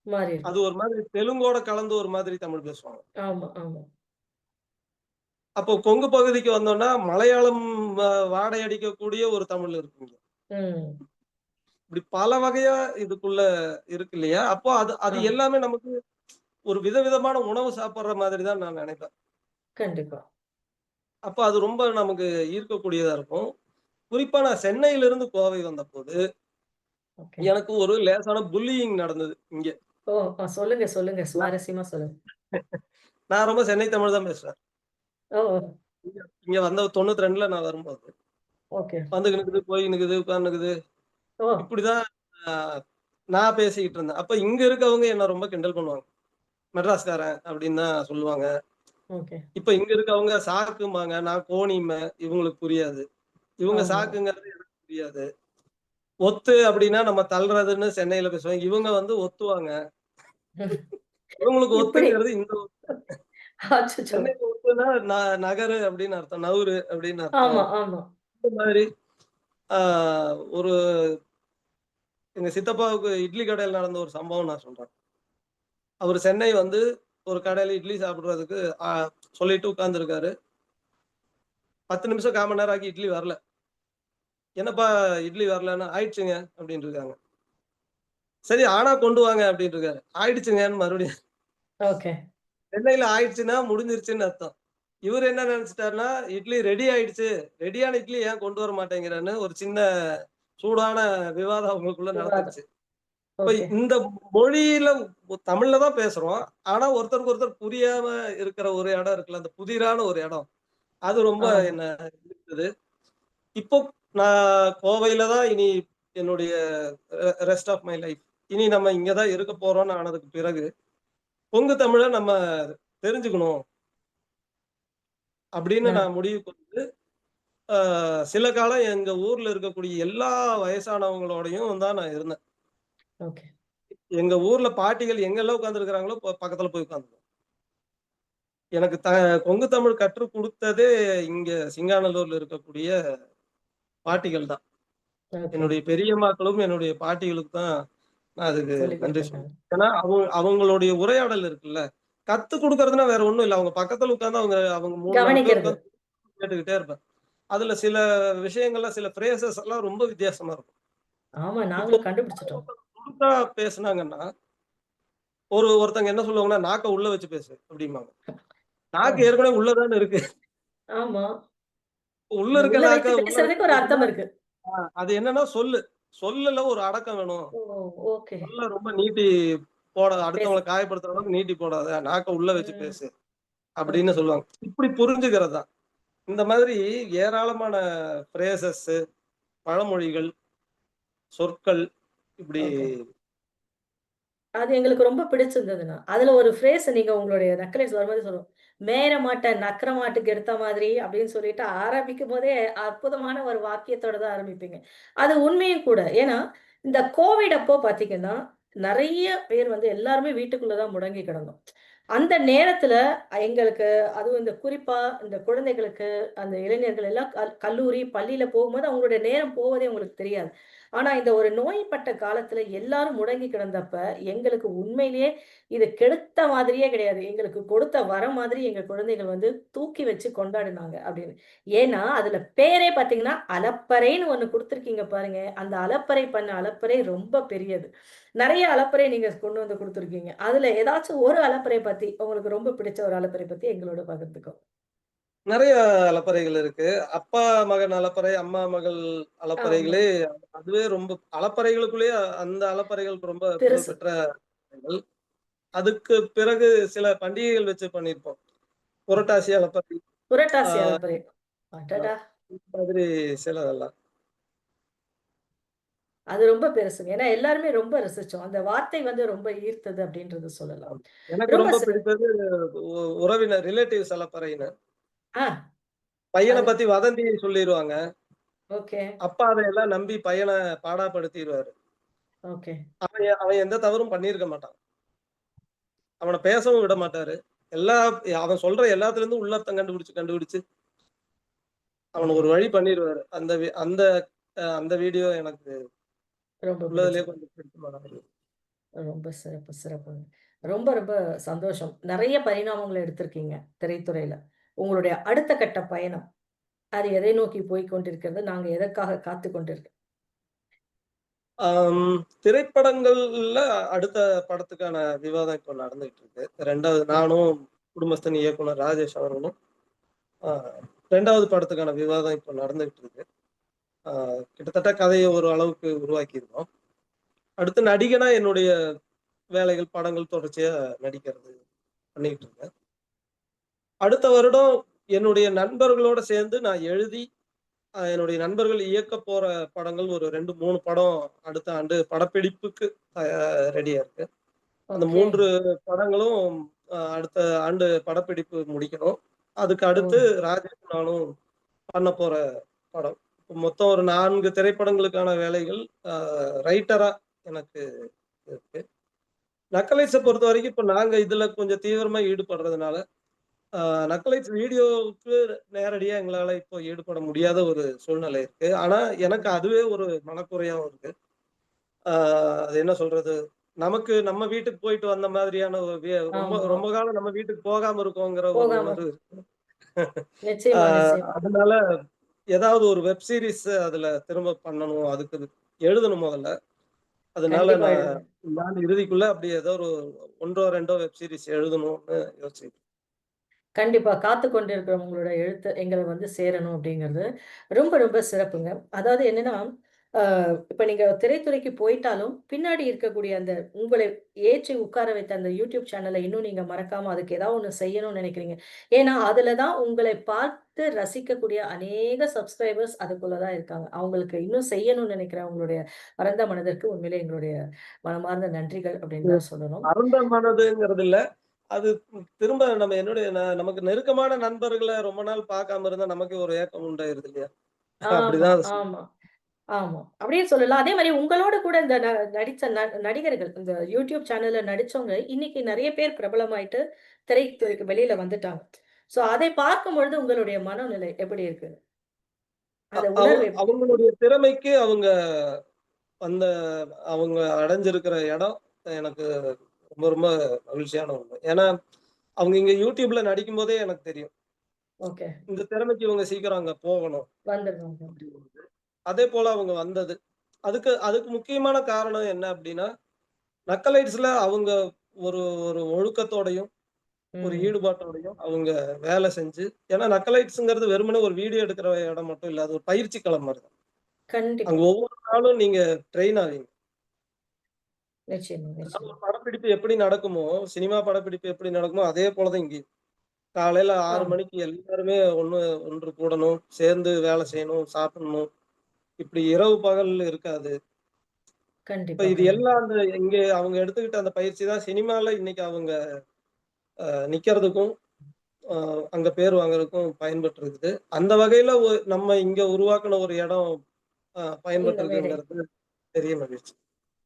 மாறி அது இருக்கும். ஒரு மாதிரி தெலுங்கோட கலந்து ஒரு மாதிரி தமிழ் பேசுவாங்க. ஆமா, ஆமா. அப்போ கொங்கு பகுதிக்கு வந்தோம்னா, மலையாளம் வாடை அடிக்கக்கூடிய ஒரு தமிழ் இருக்குங்க. ம். இப்படி பல வகையா இதுக்குள்ள இருக்கு இல்லையா? அப்போ அது அது ஆமா. எல்லாமே நமக்கு ஒரு விதவிதமான உணவு சாப்பிடுற மாதிரி தான் நான் நினைப்பேன். கண்டிப்பா. அப்ப அது ரொம்ப நமக்கு ஈர்க்கக்கூடியதா இருக்கும். குறிப்பா நான் சென்னையிலிருந்து கோவை வந்தபோது, ஓகே. எனக்கு ஒரு லேசான புல்லியிங் நடந்தது இங்க. ஓ! சொல்லுங்க, சொல்லுங்க. நான் சுவாரஸ்யமா சொல்லுங்க. நான் ரொம்ப சென்னை தமிழ் தான் பேசுவேன். ஓ! இங்க இங்க வந்த 92ல நான் வரும்போது. ஓகே. வந்துகினுக்குது, போயினுக்குது, உட்கார்ந்துக்குது. ஓ! இப்படிதான் அ நான் பேசிக்கிட்டு இருந்தேன். அப்ப இங்க இருக்கவங்க என்ன ரொம்ப கிண்டல் பண்ணுவாங்க. மெட்ராஸ்காரன் அப்படின்னு தான் சொல்லுவாங்க. ஓகே. இப்ப இங்க இருக்கவங்க சாக்கும்பாங்க. நான் கோணிம்பேன். இவங்களுக்கு புரியாது. இவங்க ஆமா. சாக்குங்கிறது எனக்கு புரியாது. ஒத்து அப்படின்னா நம்ம தள்ளுறதுன்னு சென்னையில பேசுவாங்க. இவங்க வந்து ஒத்துவாங்க. இவங்களுக்கு இப்படி. ஒத்துங்கிறது இந்த அச்சச்சோ! சென்னையில ஒத்துனா நகரு அப்படின்னு அர்த்தம். நவுரு அப்படின்னு ஆமா, அர்த்தம். ஆமா. இந்த மாதிரி ஆ ஒரு எங்க சித்தப்பாவுக்கு இட்லி கடையில நடந்த ஒரு சம்பவம் நான் சொல்றேன். அவரு சென்னை வந்து ஒரு கடையில இட்லி சாப்பிடுறதுக்கு சொல்லிட்டு உட்கார்ந்திருக்காரு. 10 நிமிஷம் 1/4 மணி நேரம் ஆகி இட்லி வரல. "என்னப்பா இட்லி வரலன்னா?" "ஆயிடுச்சுங்க" அப்படின்னு இருக்காங்க. "சரி ஆனா கொண்டு வாங்க" அப்படின்னு இருக்காரு. "ஆயிடுச்சுங்கன்னு" மறுபடியும் ஓகே. சென்னையில ஆயிடுச்சுன்னா முடிஞ்சிருச்சுன்னு அர்த்தம். இவரு என்ன நெனச்சுட்டாருன்னா, இட்லி ரெடி ஆயிடுச்சு. ரெடியான இட்லி ஏன் கொண்டு வர மாட்டேங்கிறன்னு ஒரு சின்ன சூடான விவாதம் அவங்களுக்குள்ள விவாதம். நடந்துருச்சு. இப்ப ஓகே. இந்த மொழியில தமிழ்ல தான் பேசுறோம். ஆனா ஒருத்தருக்கு ஒருத்தர் புரியாம இருக்கிற ஒரு இடம் இருக்குல்ல, அந்த புதிரான ஒரு இடம். அது ரொம்ப ஆமா. என்ன ஈர்த்தது. இப்போ நான் கோவையில தான் இனி என்னுடைய ரெஸ்ட் ஆஃப் மை லைஃப். இனி நம்ம இங்க தான் இருக்க போறோம்னு ஆனதுக்கு பிறகு, கொங்கு தமிழ நம்ம தெரிஞ்சுக்கணும் அப்படின்னு நான் நான் முடிவுக்கு வந்து, அ சில காலம் எங்க ஊர்ல இருக்கக்கூடிய எல்லா வயசானவங்களோடையும் தான் நான் இருந்தேன். ஓகே. எங்க ஊர்ல பாட்டிகள் எங்கெல்லாம் உட்கார்ந்துருக்கிறாங்களோ, பக்கத்துல போய் உட்கார்ந்துக்குவேன். எனக்கு கொங்கு தமிழ் கற்றுக் குடுத்ததே இங்க சிங்காநல்லூர்ல இருக்கக்கூடிய பாட்டிகள் தான். ஓகே. என்னுடைய பெரியம்மாக்களும், என்னுடைய பாட்டிகளுக்கு தான் நான் அதுக்கு சொல்லிக் நன்றி குடுத்துருக்காங்க. சொல்லணும். ஏன்னா, அவங்களுடைய உரையாடல் இருக்குல்ல. கத்துக் குடுக்கறதுன்னா வேற ஒண்ணும் இல்ல. அவங்க பக்கத்துல உட்கார்ந்து அவங்க அவங்க 3, 4 பேர் கவனிக்கிறது. உட்கார்ந்து கேட்டுக்கிட்டே இருப்பேன். அதுல சில விஷயங்கள்லாம் சில ஃப்ரேசஸ் எல்லாம் ரொம்ப வித்தியாசமா இருக்கும். ஆமா, இப்போ நாங்களும் கண்டுபிடிச்சுட்டோம். புதுசா பேசுனாங்கன்னா, ஒருத்தங்க என்ன சொல்லுவாங்கன்னா, "நாக்க உள்ள வச்சு பேசு" அப்படிம்பாங்க. ஓ! நாக்கு ஏற்கனவே உள்ள தானே இருக்கு. ஆமா. உள்ள அந்த இருக்க உள்ள நாக்க வைத்து உள்ள வச்சு பேசுறதுக்கு ஒரு பேசுனா, அர்த்தம் இருக்கு. அது என்னன்னா சொல்லு. சொல்லுல ஒரு அடக்கம் வேணும். ஓ! ஓகே. சொல்ல ரொம்ப நீட்டி போடாத. பேசு. அடுத்தவங்கள காயப்படுத்துற அளவுக்கு நீட்டி போடாத. நாக்க உள்ள வச்சு ம். பேசு. அப்படின்னு ஓகே. சொல்லுவாங்க. இப்படி புரிஞ்சுக்கிறது தான். இந்த மாதிரி ஏராளமான ஃப்ரேசஸ், பழமொழிகள், சொற்கள் இப்படி ஓகே. அது எங்களுக்கு ரொம்ப பிடிச்சிருந்ததுண்ணா. அதுல ஒரு ஃப்ரேஸ் நீங்க உங்களுடைய நக்கலைஸ் வரும்போது சொல்லும். "மேயற மாட்டேன், நக்கற மாட்டுக்கு எடுத்த மாதிரி" அப்படின்னு சொல்லிட்டு ஆரம்பிக்கும்போதே அற்புதமான ஒரு வாக்கியத்தோட தான் ஆரம்பிப்பீங்க. அது உண்மையும் கூட. ஏன்னா, இந்த கோவிட் அப்போ பார்த்தீங்கன்னா, நெறைய பேர் வந்து எல்லாருமே வீட்டுக்குள்ள தான் முடங்கி கிடந்தோம். அந்த நேரத்துல எங்களுக்கு அதுவும் இந்த குறிப்பா இந்த குழந்தைகளுக்கு, அந்த இளைஞர்கள் எல்லாம் கல்லூரி, பள்ளியில போகும்போது அவங்களுடைய நேரம் போவதே அவங்களுக்கு தெரியாது. ஆனா இந்த ஒரு நோய்ப்பட்ட காலத்துல எல்லாரும் முடங்கி கிடந்தப்ப, எங்களுக்கு உண்மையிலேயே இது கெடுத்த மாதிரியே கிடையாது. எங்களுக்கு கொடுத்த வரம் மாதிரி எங்க குழந்தைகள் வந்து தூக்கி வச்சு கொண்டாடுனாங்க அப்படின்னு. ஏன்னா, அதுல பேரே பார்த்தீங்கன்னா, அலப்பறைன்னு ஒண்ணு குடுத்துருக்கீங்க பாருங்க. அந்த அலப்பறை பண்ண அலப்பறை ரொம்ப பெரியது. நெறைய அலப்பறை நீங்க கொண்டு வந்து குடுத்துருக்கீங்க. அதுல ஏதாச்சும் ஒரு அலப்பறை பத்தி, உங்களுக்கு ரொம்ப பிடிச்ச ஒரு அலப்பறை பத்தி எங்களோட பகிர்ந்துக்கோங்க. நிறைய அலப்பறைகள் இருக்கு. அப்பா மகன் அலப்பறை, அம்மா மகள் ஆமா. அலப்பறைகளே அதுவே ரொம்ப அலப்பறைகளுக்குள்ளேயே அந்த அலப்பறைகள் ரொம்ப புகழ் பெருசு. பெற்ற அலப்பறைகள். அதுக்கு பிறகு சில பண்டிகைகள் வச்சு பண்ணியிருப்போம். புரட்டாசி அலப்பறை, ஆ புரட்டாசி அலப்பறை. ஆ அடடா! இந்த மாதிரி சிலதெல்லாம். அது ரொம்ப பெருசுங்க. ஏன்னா எல்லாருமே ரொம்ப ரசிச்சோம். அந்த வார்த்தை வந்து ரொம்ப ஈர்த்தது அப்படின்றது சொல்லலாம். ஆமா. எனக்கு ரொம்ப ரொம்ப சிறப்பு. பிடித்தது உறவினர் ரிலேட்டிவ்ஸ் அலப்பறைன்னு. ஆ. பையன அது பத்தி வதந்தி சொல்லிருவாங்க. ஓகே, அப்பா அதையெல்லாம் நம்பி பையன பாடாப்படுத்திருவாரு. ஓகே. அவன் அவன் எந்த தவறும் பண்ணியிருக்க மாட்டான். அவன பேசவும் விட மாட்டாரு. எல்லா அவன் சொல்ற எல்லாத்துலருந்தும் உள்ளர்த்தம் கண்டுபிடிச்சு அவன ஓகே. ஒரு வழி பண்ணிருவாரு. அந்த வீடியோ எனக்கு ரொம்ப உள்ளதிலேயே பிடிச்சது. கொஞ்சம் பிடித்தமானது. ரொம்ப சிறப்பு, சிறப்புங்க. ரொம்ப ரொம்ப சந்தோஷம். நெறைய பரிணாமங்கள எடுத்திருக்கீங்க திரைத்துறையில. உங்களுடைய அடுத்த கட்ட பயணம், அது எதை நோக்கி போய்க் கொண்டிருக்கிறது? நாங்க எதற்காக காத்துக் கொண்டிருக்கிறோம்? ஆம், திரைப்படங்கள்ல அடுத்த படத்துக்கான விவாதம் இப்ப நடந்துகிட்டு இருக்கு. 2வது நானும் குடும்பஸ்தன் இயக்குனர் ராஜேஷ் அவர்களும் ஆ 2வது படத்துக்கான விவாதம் இப்ப நடந்துகிட்டு இருக்கு. ஆ கிட்டத்தட்ட கதைய ஒரு அளவுக்கு உருவாக்கியிருக்கோம். அடுத்து நடிகனா என்னுடைய வேலைகள், படங்கள் தொடர்ச்சியா நடிக்கிறது பண்ணிக்கிட்டு இருக்கேன். அடுத்த வருடம் என்னுடைய நண்பர்களோட சேர்ந்து நான் எழுதி, என்னுடைய நண்பர்கள் இயக்கப் போற படங்கள் ஒரு 2, 3 படம் அடுத்த ஆண்டு படப்பிடிப்புக்கு ரெடியா இருக்கு. அந்த ஓகே. 3 படங்களும் அடுத்த ஆண்டு படப்பிடிப்பு முடிக்கணும். அதுக்கு ஓ! அடுத்து ராஜேஷ் நானும் பண்ண போற படம். மொத்தம் ஒரு 4 திரைப்படங்களுக்கான வேலைகள் அ ரைட்டரா எனக்கு இருக்கு. நக்கலைட்ஸ பொறுத்தவரைக்கும் இப்ப நாங்க இதுல கொஞ்சம் தீவிரமா ஈடுபடுறதுனால, அ நக்கலைட்ஸ் வீடியோவுக்கு நேரடியா எங்களால இப்போ ஈடுபட முடியாத ஒரு சூழ்நிலை இருக்கு. ஆனா, எனக்கு அதுவே ஒரு மனக்குறையாவும் இருக்கு. ஆ அது என்ன சொல்றது? நமக்கு நம்ம வீட்டுக்கு போயிட்டு வந்த மாதிரியான ஒரு ரொம்ப ஆமா. ரொம்ப காலம் நம்ம வீட்டுக்கு போகாம இருக்கோங்கிற ஒரு போகாம உணர்வு இருக்கு. ஆ நிச்சயமா, நிச்சயமா. அதனால ஏதாவது ஒரு வெப் சீரிஸ் அதுல திரும்ப பண்ணணும். அதுக்கு எழுதணும் முதல்ல. அதனால கண்டிப்பா நான் எழுதுங்க. இந்த ஆண்டு இறுதிக்குள்ள அப்படி ஏதோ ஒரு 1ஓ 2ஓ வெப் சீரிஸ் எழுதணும்னு யோசிச்சுட்டு கண்டிப்பா. காத்துக் கொண்டிருக்கிறவங்களோட எழுத்து எங்கள வந்து சேரணும் அப்படிங்கிறது ரொம்ப ரொம்ப சிறப்புங்க. அதாவது என்னன்னா, அ இப்ப நீங்க திரைத்துறைக்கு போயிட்டாலும், பின்னாடி இருக்கக்கூடிய அந்த உங்களை ஏற்றி உட்கார வைத்த அந்த YouTube சேனல இன்னும் நீங்க மறக்காம அதுக்கு ஏதாவது ஒண்ணு செய்யணும்னு நினைக்கிறீங்க. ஏன்னா, அதுல தான் உங்களை பார்த்து ரசிக்கக்கூடிய அநேக சப்ஸ்கிரைபர்ஸ் அதுக்குள்ள தான் இருக்காங்க. அவங்களுக்கு இன்னும் செய்யணும்னு நினைக்கிற உங்களுடைய பரந்த மனதிற்கு உண்மையிலே எங்களுடைய மனமார்ந்த நன்றிகள் அப்படின்னு தான் சொல்லணும். பரந்த மனதுங்கிறது இல்ல. அது திரும்ப நம்ம என்னுடைய நமக்கு நெருக்கமான நண்பர்கள ரொம்ப நாள் பார்க்காம இருந்தா நமக்கே ஒரு ஏக்கம் உண்டாயிருது இல்லையா? ஆமா, அப்படிதான் அத ஆமா. ஆமா. அப்படியே சொல்லலாம். அதே மாரி உங்களோட கூட இந்த நடிச்ச நடிகர்கள், இந்த YouTube சேனல்ல நடிச்சவங்க, இன்னைக்கு நெறைய பேர் பிரபலமாயிட்டு திரைத்துறைக்கு வெளியில வந்துட்டாங்க. சோ அதை பார்க்கும்பொழுது உங்களுடைய மனநிலை எப்படி இருக்கு? அ அந்த அவ உணர்வு எப்படி? அவங்களுடைய திறமைக்கு அந்த அவங்க அடைஞ்சிருக்கிற இடம் எனக்கு ரொம்ப ரொம்ப மகிழ்ச்சியான ஒண்ணு. ஏன்னா, அவங்க இங்க YouTubeல நடிக்கும்போதே எனக்கு தெரியும். ஓகே. இந்த திறமைக்கு இவங்க சீக்கிரம் அங்க போகணும். வந்துருவாங்க. அப்படின்னு. அதே போல அவங்க வந்தது. அதுக்கு அதுக்கு முக்கியமான காரணம் என்ன அப்படின்னா, நக்கலைட்ஸ்ல அவங்க ஒரு ஒரு ஒழுக்கத்தோடையும், ஒரு ம். ஈடுபாட்டோடையும் அவங்க வேலை செஞ்சு ஏன்னா நக்கலைட்ஸ்ங்கிறது வெறுமனே ஒரு வீடியோ எடுக்கிற இடம் மட்டும் இல்ல. அது ஒரு பயிற்சி களம் மாரி தான். கண்டிப்பா. அங்க ஒவ்வொரு நாளும் நீங்க ட்ரெயின் ஆவீங்க. நிச்சயமா, அதாவது நிச்சயமா. ஒரு படப்பிடிப்பு எப்படி நடக்குமோ, சினிமா படப்பிடிப்பு எப்படி நடக்குமோ, அதே போல தான் இங்கேயும். காலையில 6 ஆமா. மணிக்கு எல்லாருமே ஒன்று கூடணும், சேர்ந்து வேலை செய்யணும், சாப்பிடணும். இப்படி இரவு பகல் இருக்காது. இப்ப கண்டிப்பா, இது கண்டிப்பா. எல்லாம் அந்த இங்க அவங்க எடுத்துக்கிட்ட அந்த பயிற்சி தான் சினிமால இன்னைக்கு அவங்க நிக்கிறதுக்கும், அ அங்க பேர் வாங்குறதுக்கும் பயன்பட்டு இருக்குது. அந்த வகையில நம்ம இங்க உருவாக்குன ஒரு இடம் இந்த மேடை. பயன்பட்டுருக்குங்கிறது பெரிய மகிழ்ச்சி.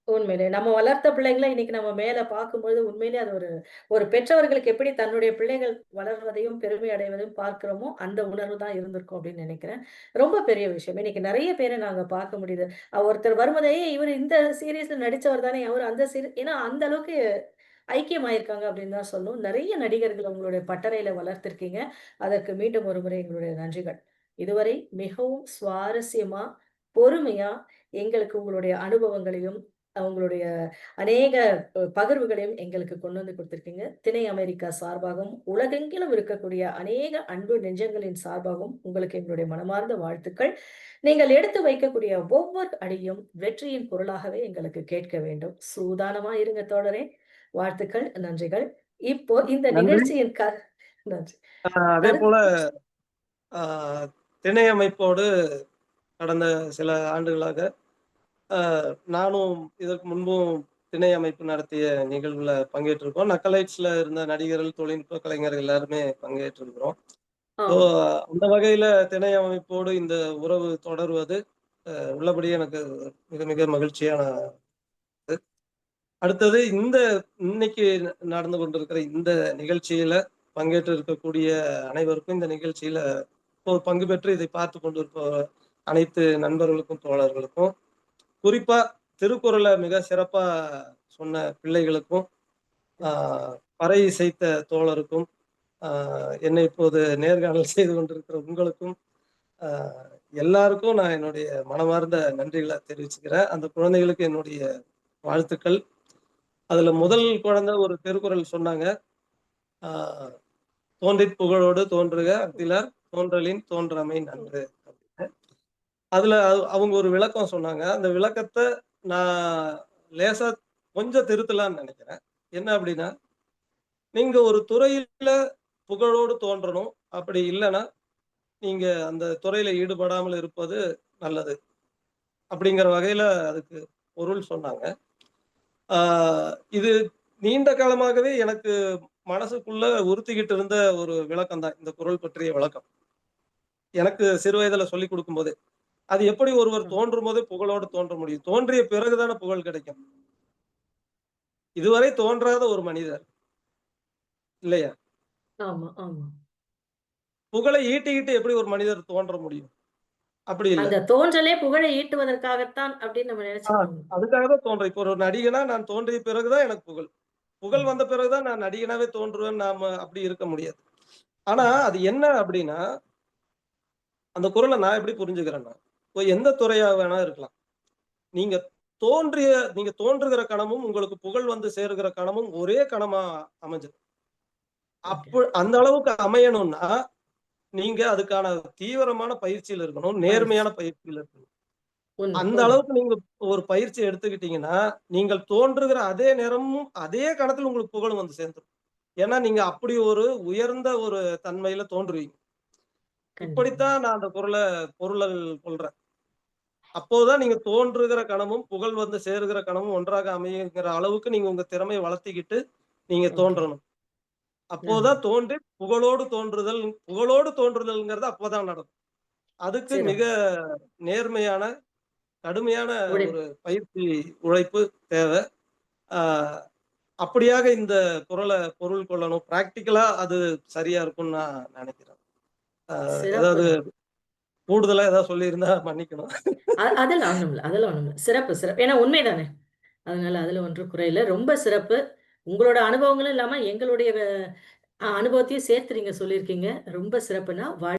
உண்மையிலே. நம்ம வளர்த்த பிள்ளைங்கள இன்னைக்கு நம்ம மேல பார்க்கும்போது, உண்மையிலே அது ஒரு ஒரு பெற்றவர்களுக்கு எப்படி தன்னுடைய பிள்ளைகள் வளர்வதையும், பெருமை அடைவதையும் பார்க்கிறோமோ, அந்த உணர்வு தான் இருந்திருக்கும் அப்படின்னு நெனைக்கிறேன். ரொம்ப பெரிய விஷயம். இன்னைக்கு நெறைய பேர நாங்க பார்க்க முடியுது. ஒருத்தர் வரும்போதே, "ஏய் இவரு இந்த சீரிஸ்ல நடிச்சவர் தானே, அவரு அந்த ஏன்னா அந்த அளவுக்கு ஐக்கியமாயிருக்காங்க அப்படின்னு தான் சொல்லணும். நெறைய நடிகர்கள் உங்களுடைய பட்டறையில வளர்த்திருக்கீங்க. அதற்கு மீண்டும் ஒரு முறை எங்களுடைய நன்றிகள். இதுவரை மிகவும் சுவாரஸ்யமா, பொறுமையா எங்களுக்கு உங்களுடைய அனுபவங்களையும், உங்களுடைய அநேக பகிர்வுகளையும் எங்களுக்கு கொண்டு வந்து கொடுத்திருக்கீங்க. திணை அமெரிக்கா சார்பாகவும், உலகெங்கிலும் இருக்கக்கூடிய அநேக அன்பு நெஞ்சங்களின் சார்பாகவும் உங்களுக்கு எங்களுடைய மனமார்ந்த வாழ்த்துக்கள். நீங்கள் எடுத்து வைக்கக்கூடிய ஒவ்வொரு அடியும் வெற்றியின் பொருளாகவே எங்களுக்கு கேட்க வேண்டும். சூதானமா இருங்க தோழரே. வாழ்த்துக்கள், நன்றிகள். இப்போ இந்த நன்றி. நிகழ்ச்சியின் நன்றி. அதே போல கருத்து திணை அமைப்போடு கடந்த சில ஆண்டுகளாக நானும் இதற்கு முன்பும் திணை அமைப்பு நடத்திய நிகழ்வுல பங்கேற்றிருக்கோம். நக்கலைட்ஸ்ல இருந்த நடிகர்கள், தொழில்நுட்ப கலைஞர்கள் எல்லாருமே பங்கேற்றிருக்கிறோம். ஸோ அந்த வகையில திணை அமைப்போடு இந்த உறவு தொடர்வது உள்ளபடியே எனக்கு மிக மிக மகிழ்ச்சியான. அடுத்தது இன்னைக்கு நடந்து கொண்டிருக்கிற இந்த நிகழ்ச்சியில பங்கேற்று இருக்கக்கூடிய அனைவருக்கும், இந்த நிகழ்ச்சியில பங்கு பெற்று இதை பார்த்து கொண்டிருப்ப அனைத்து நண்பர்களுக்கும், தோழர்களுக்கும், குறிப்பா திருக்குறளை மிக சிறப்பா சொன்ன பிள்ளைகளுக்கும், பறை இசைத்த தோழருக்கும், என்னை இப்போது நேர்காணல் செய்து கொண்டிருக்கிற உங்களுக்கும், எல்லாருக்கும் நான் என்னுடைய மனமார்ந்த நன்றிகளை தெரிவிச்சுக்கிறேன். அந்த குழந்தைகளுக்கு என்னுடைய வாழ்த்துக்கள். அதுல முதல் குழந்தை ஒரு திருக்குறள் சொன்னாங்க. தோன்றிற் புகழோடு தோன்றுக அஃதிலார் தோன்றலின் தோன்றமை நன்று அப்படின்னு. அதுல அவங்க ஒரு விளக்கம் சொன்னாங்க. அந்த விளக்கத்தை நான் லேசா கொஞ்சம் திருத்தலாம்னு நினைக்கிறேன். என்ன அப்படின்னா, நீங்க ஒரு துறையில புகழோடு தோன்றணும். அப்படி இல்லைன்னா நீங்க அந்த துறையில ஈடுபடாமல் இருப்பது நல்லது அப்படிங்கிற வகையில அதுக்கு பொருள் சொன்னாங்க. இது நீண்ட காலமாகவே எனக்கு மனசுக்குள்ள உறுத்திக்கிட்டு இருந்த ஒரு விளக்கம் தான் இந்த குறள் பற்றிய விளக்கம். எனக்கு சிறு வயதுல சொல்லி கொடுக்கும் போதே, அது எப்படி ஒருவர் தோன்றும் போதே புகழோடு தோன்ற முடியும்? தோன்றிய பிறகுதானே புகழ் கிடைக்கும். இதுவரை தோன்றாத ஒரு மனிதர் இல்லையா? ஆமா, ஆமா. புகழை ஈட்டிக்கிட்டு எப்படி ஒரு மனிதர் தோன்ற முடியும்? அப்படி இல்ல. அந்த தோன்றலே புகழை ஈட்டுவதற்காகத்தான் அப்படின்னு நம்ம நினைச்சுக்கணும். அதுக்காக தான் தோன்றேன். இப்போ ஒரு நடிகனா நான் தோன்றிய பிறகுதான் எனக்கு புகழ். புகழ் வந்த பிறகுதான் நான் நடிகனாவே தோன்றுவேன். நாம அப்படி இருக்க முடியாது. ஆனா அது என்ன அப்படின்னா, அந்த குறளை நான் எப்படி புரிஞ்சுக்கிறேன்னா, இப்போ எந்த துறையா வேணா இருக்கலாம். நீங்க நீங்க தோன்றுகிற கணமும் உங்களுக்கு புகழ் வந்து சேருகிற கணமும் ஒரே கணமா அமைஞ்சது. அந்த அளவுக்கு அமையணும்னா நீங்க அதுக்கான தீவிரமான பயிற்சியில் இருக்கணும், நேர்மையான பயிற்சியில் இருக்கணும். அந்த அளவுக்கு நீங்க ஒரு பயிற்சி எடுத்துக்கிட்டீங்கன்னா, நீங்கள் தோன்றுகிற அதே நேரமும் அதே கணத்தில் உங்களுக்கு புகழும் வந்து சேர்ந்துடும். ஏன்னா நீங்க அப்படி ஒரு உயர்ந்த ஒரு தன்மையில தோன்றுவீங்க. இப்படித்தான் நான் அந்த பொருளல் கொள்றேன். அப்போதான் நீங்க தோன்றுகிற கணமும் புகழ் வந்து சேருகிற கணமும் ஒன்றாக அமையுங்கிற அளவுக்கு நீங்க உங்க திறமையை வளர்த்திக்கிட்டு நீங்க தோன்றணும். அப்போதான் தோன்றி புகழோடு தோன்றுதல்ங்கிறது அப்போதான் நடக்கும். அதுக்கு மிக நேர்மையான, கடுமையான ஒரு பயிற்சி, உழைப்பு தேவை. அப்படியாக இந்த பொருள் கொள்ளணும். பிராக்டிக்கலா அது சரியா இருக்கும்னு நான் நினைக்கிறேன். ஏதாவது கூடுதலா ஏதாவது சொல்லியிருந்தா மன்னிக்கணும். அதெல்லாம் ஒண்ணும் இல்ல. அதெல்லாம் ஒண்ணும் இல்ல. சிறப்பு, சிறப்பு. ஏன்னா உண்மைதானே. அதனால அதுல ஒன்றும் குறையில்ல. ரொம்ப சிறப்பு. உங்களோட அனுபவங்களும் இல்லாம எங்களுடைய அனுபவத்தையும் சேர்த்து நீங்க சொல்லியிருக்கீங்க. ரொம்ப சிறப்புன்னா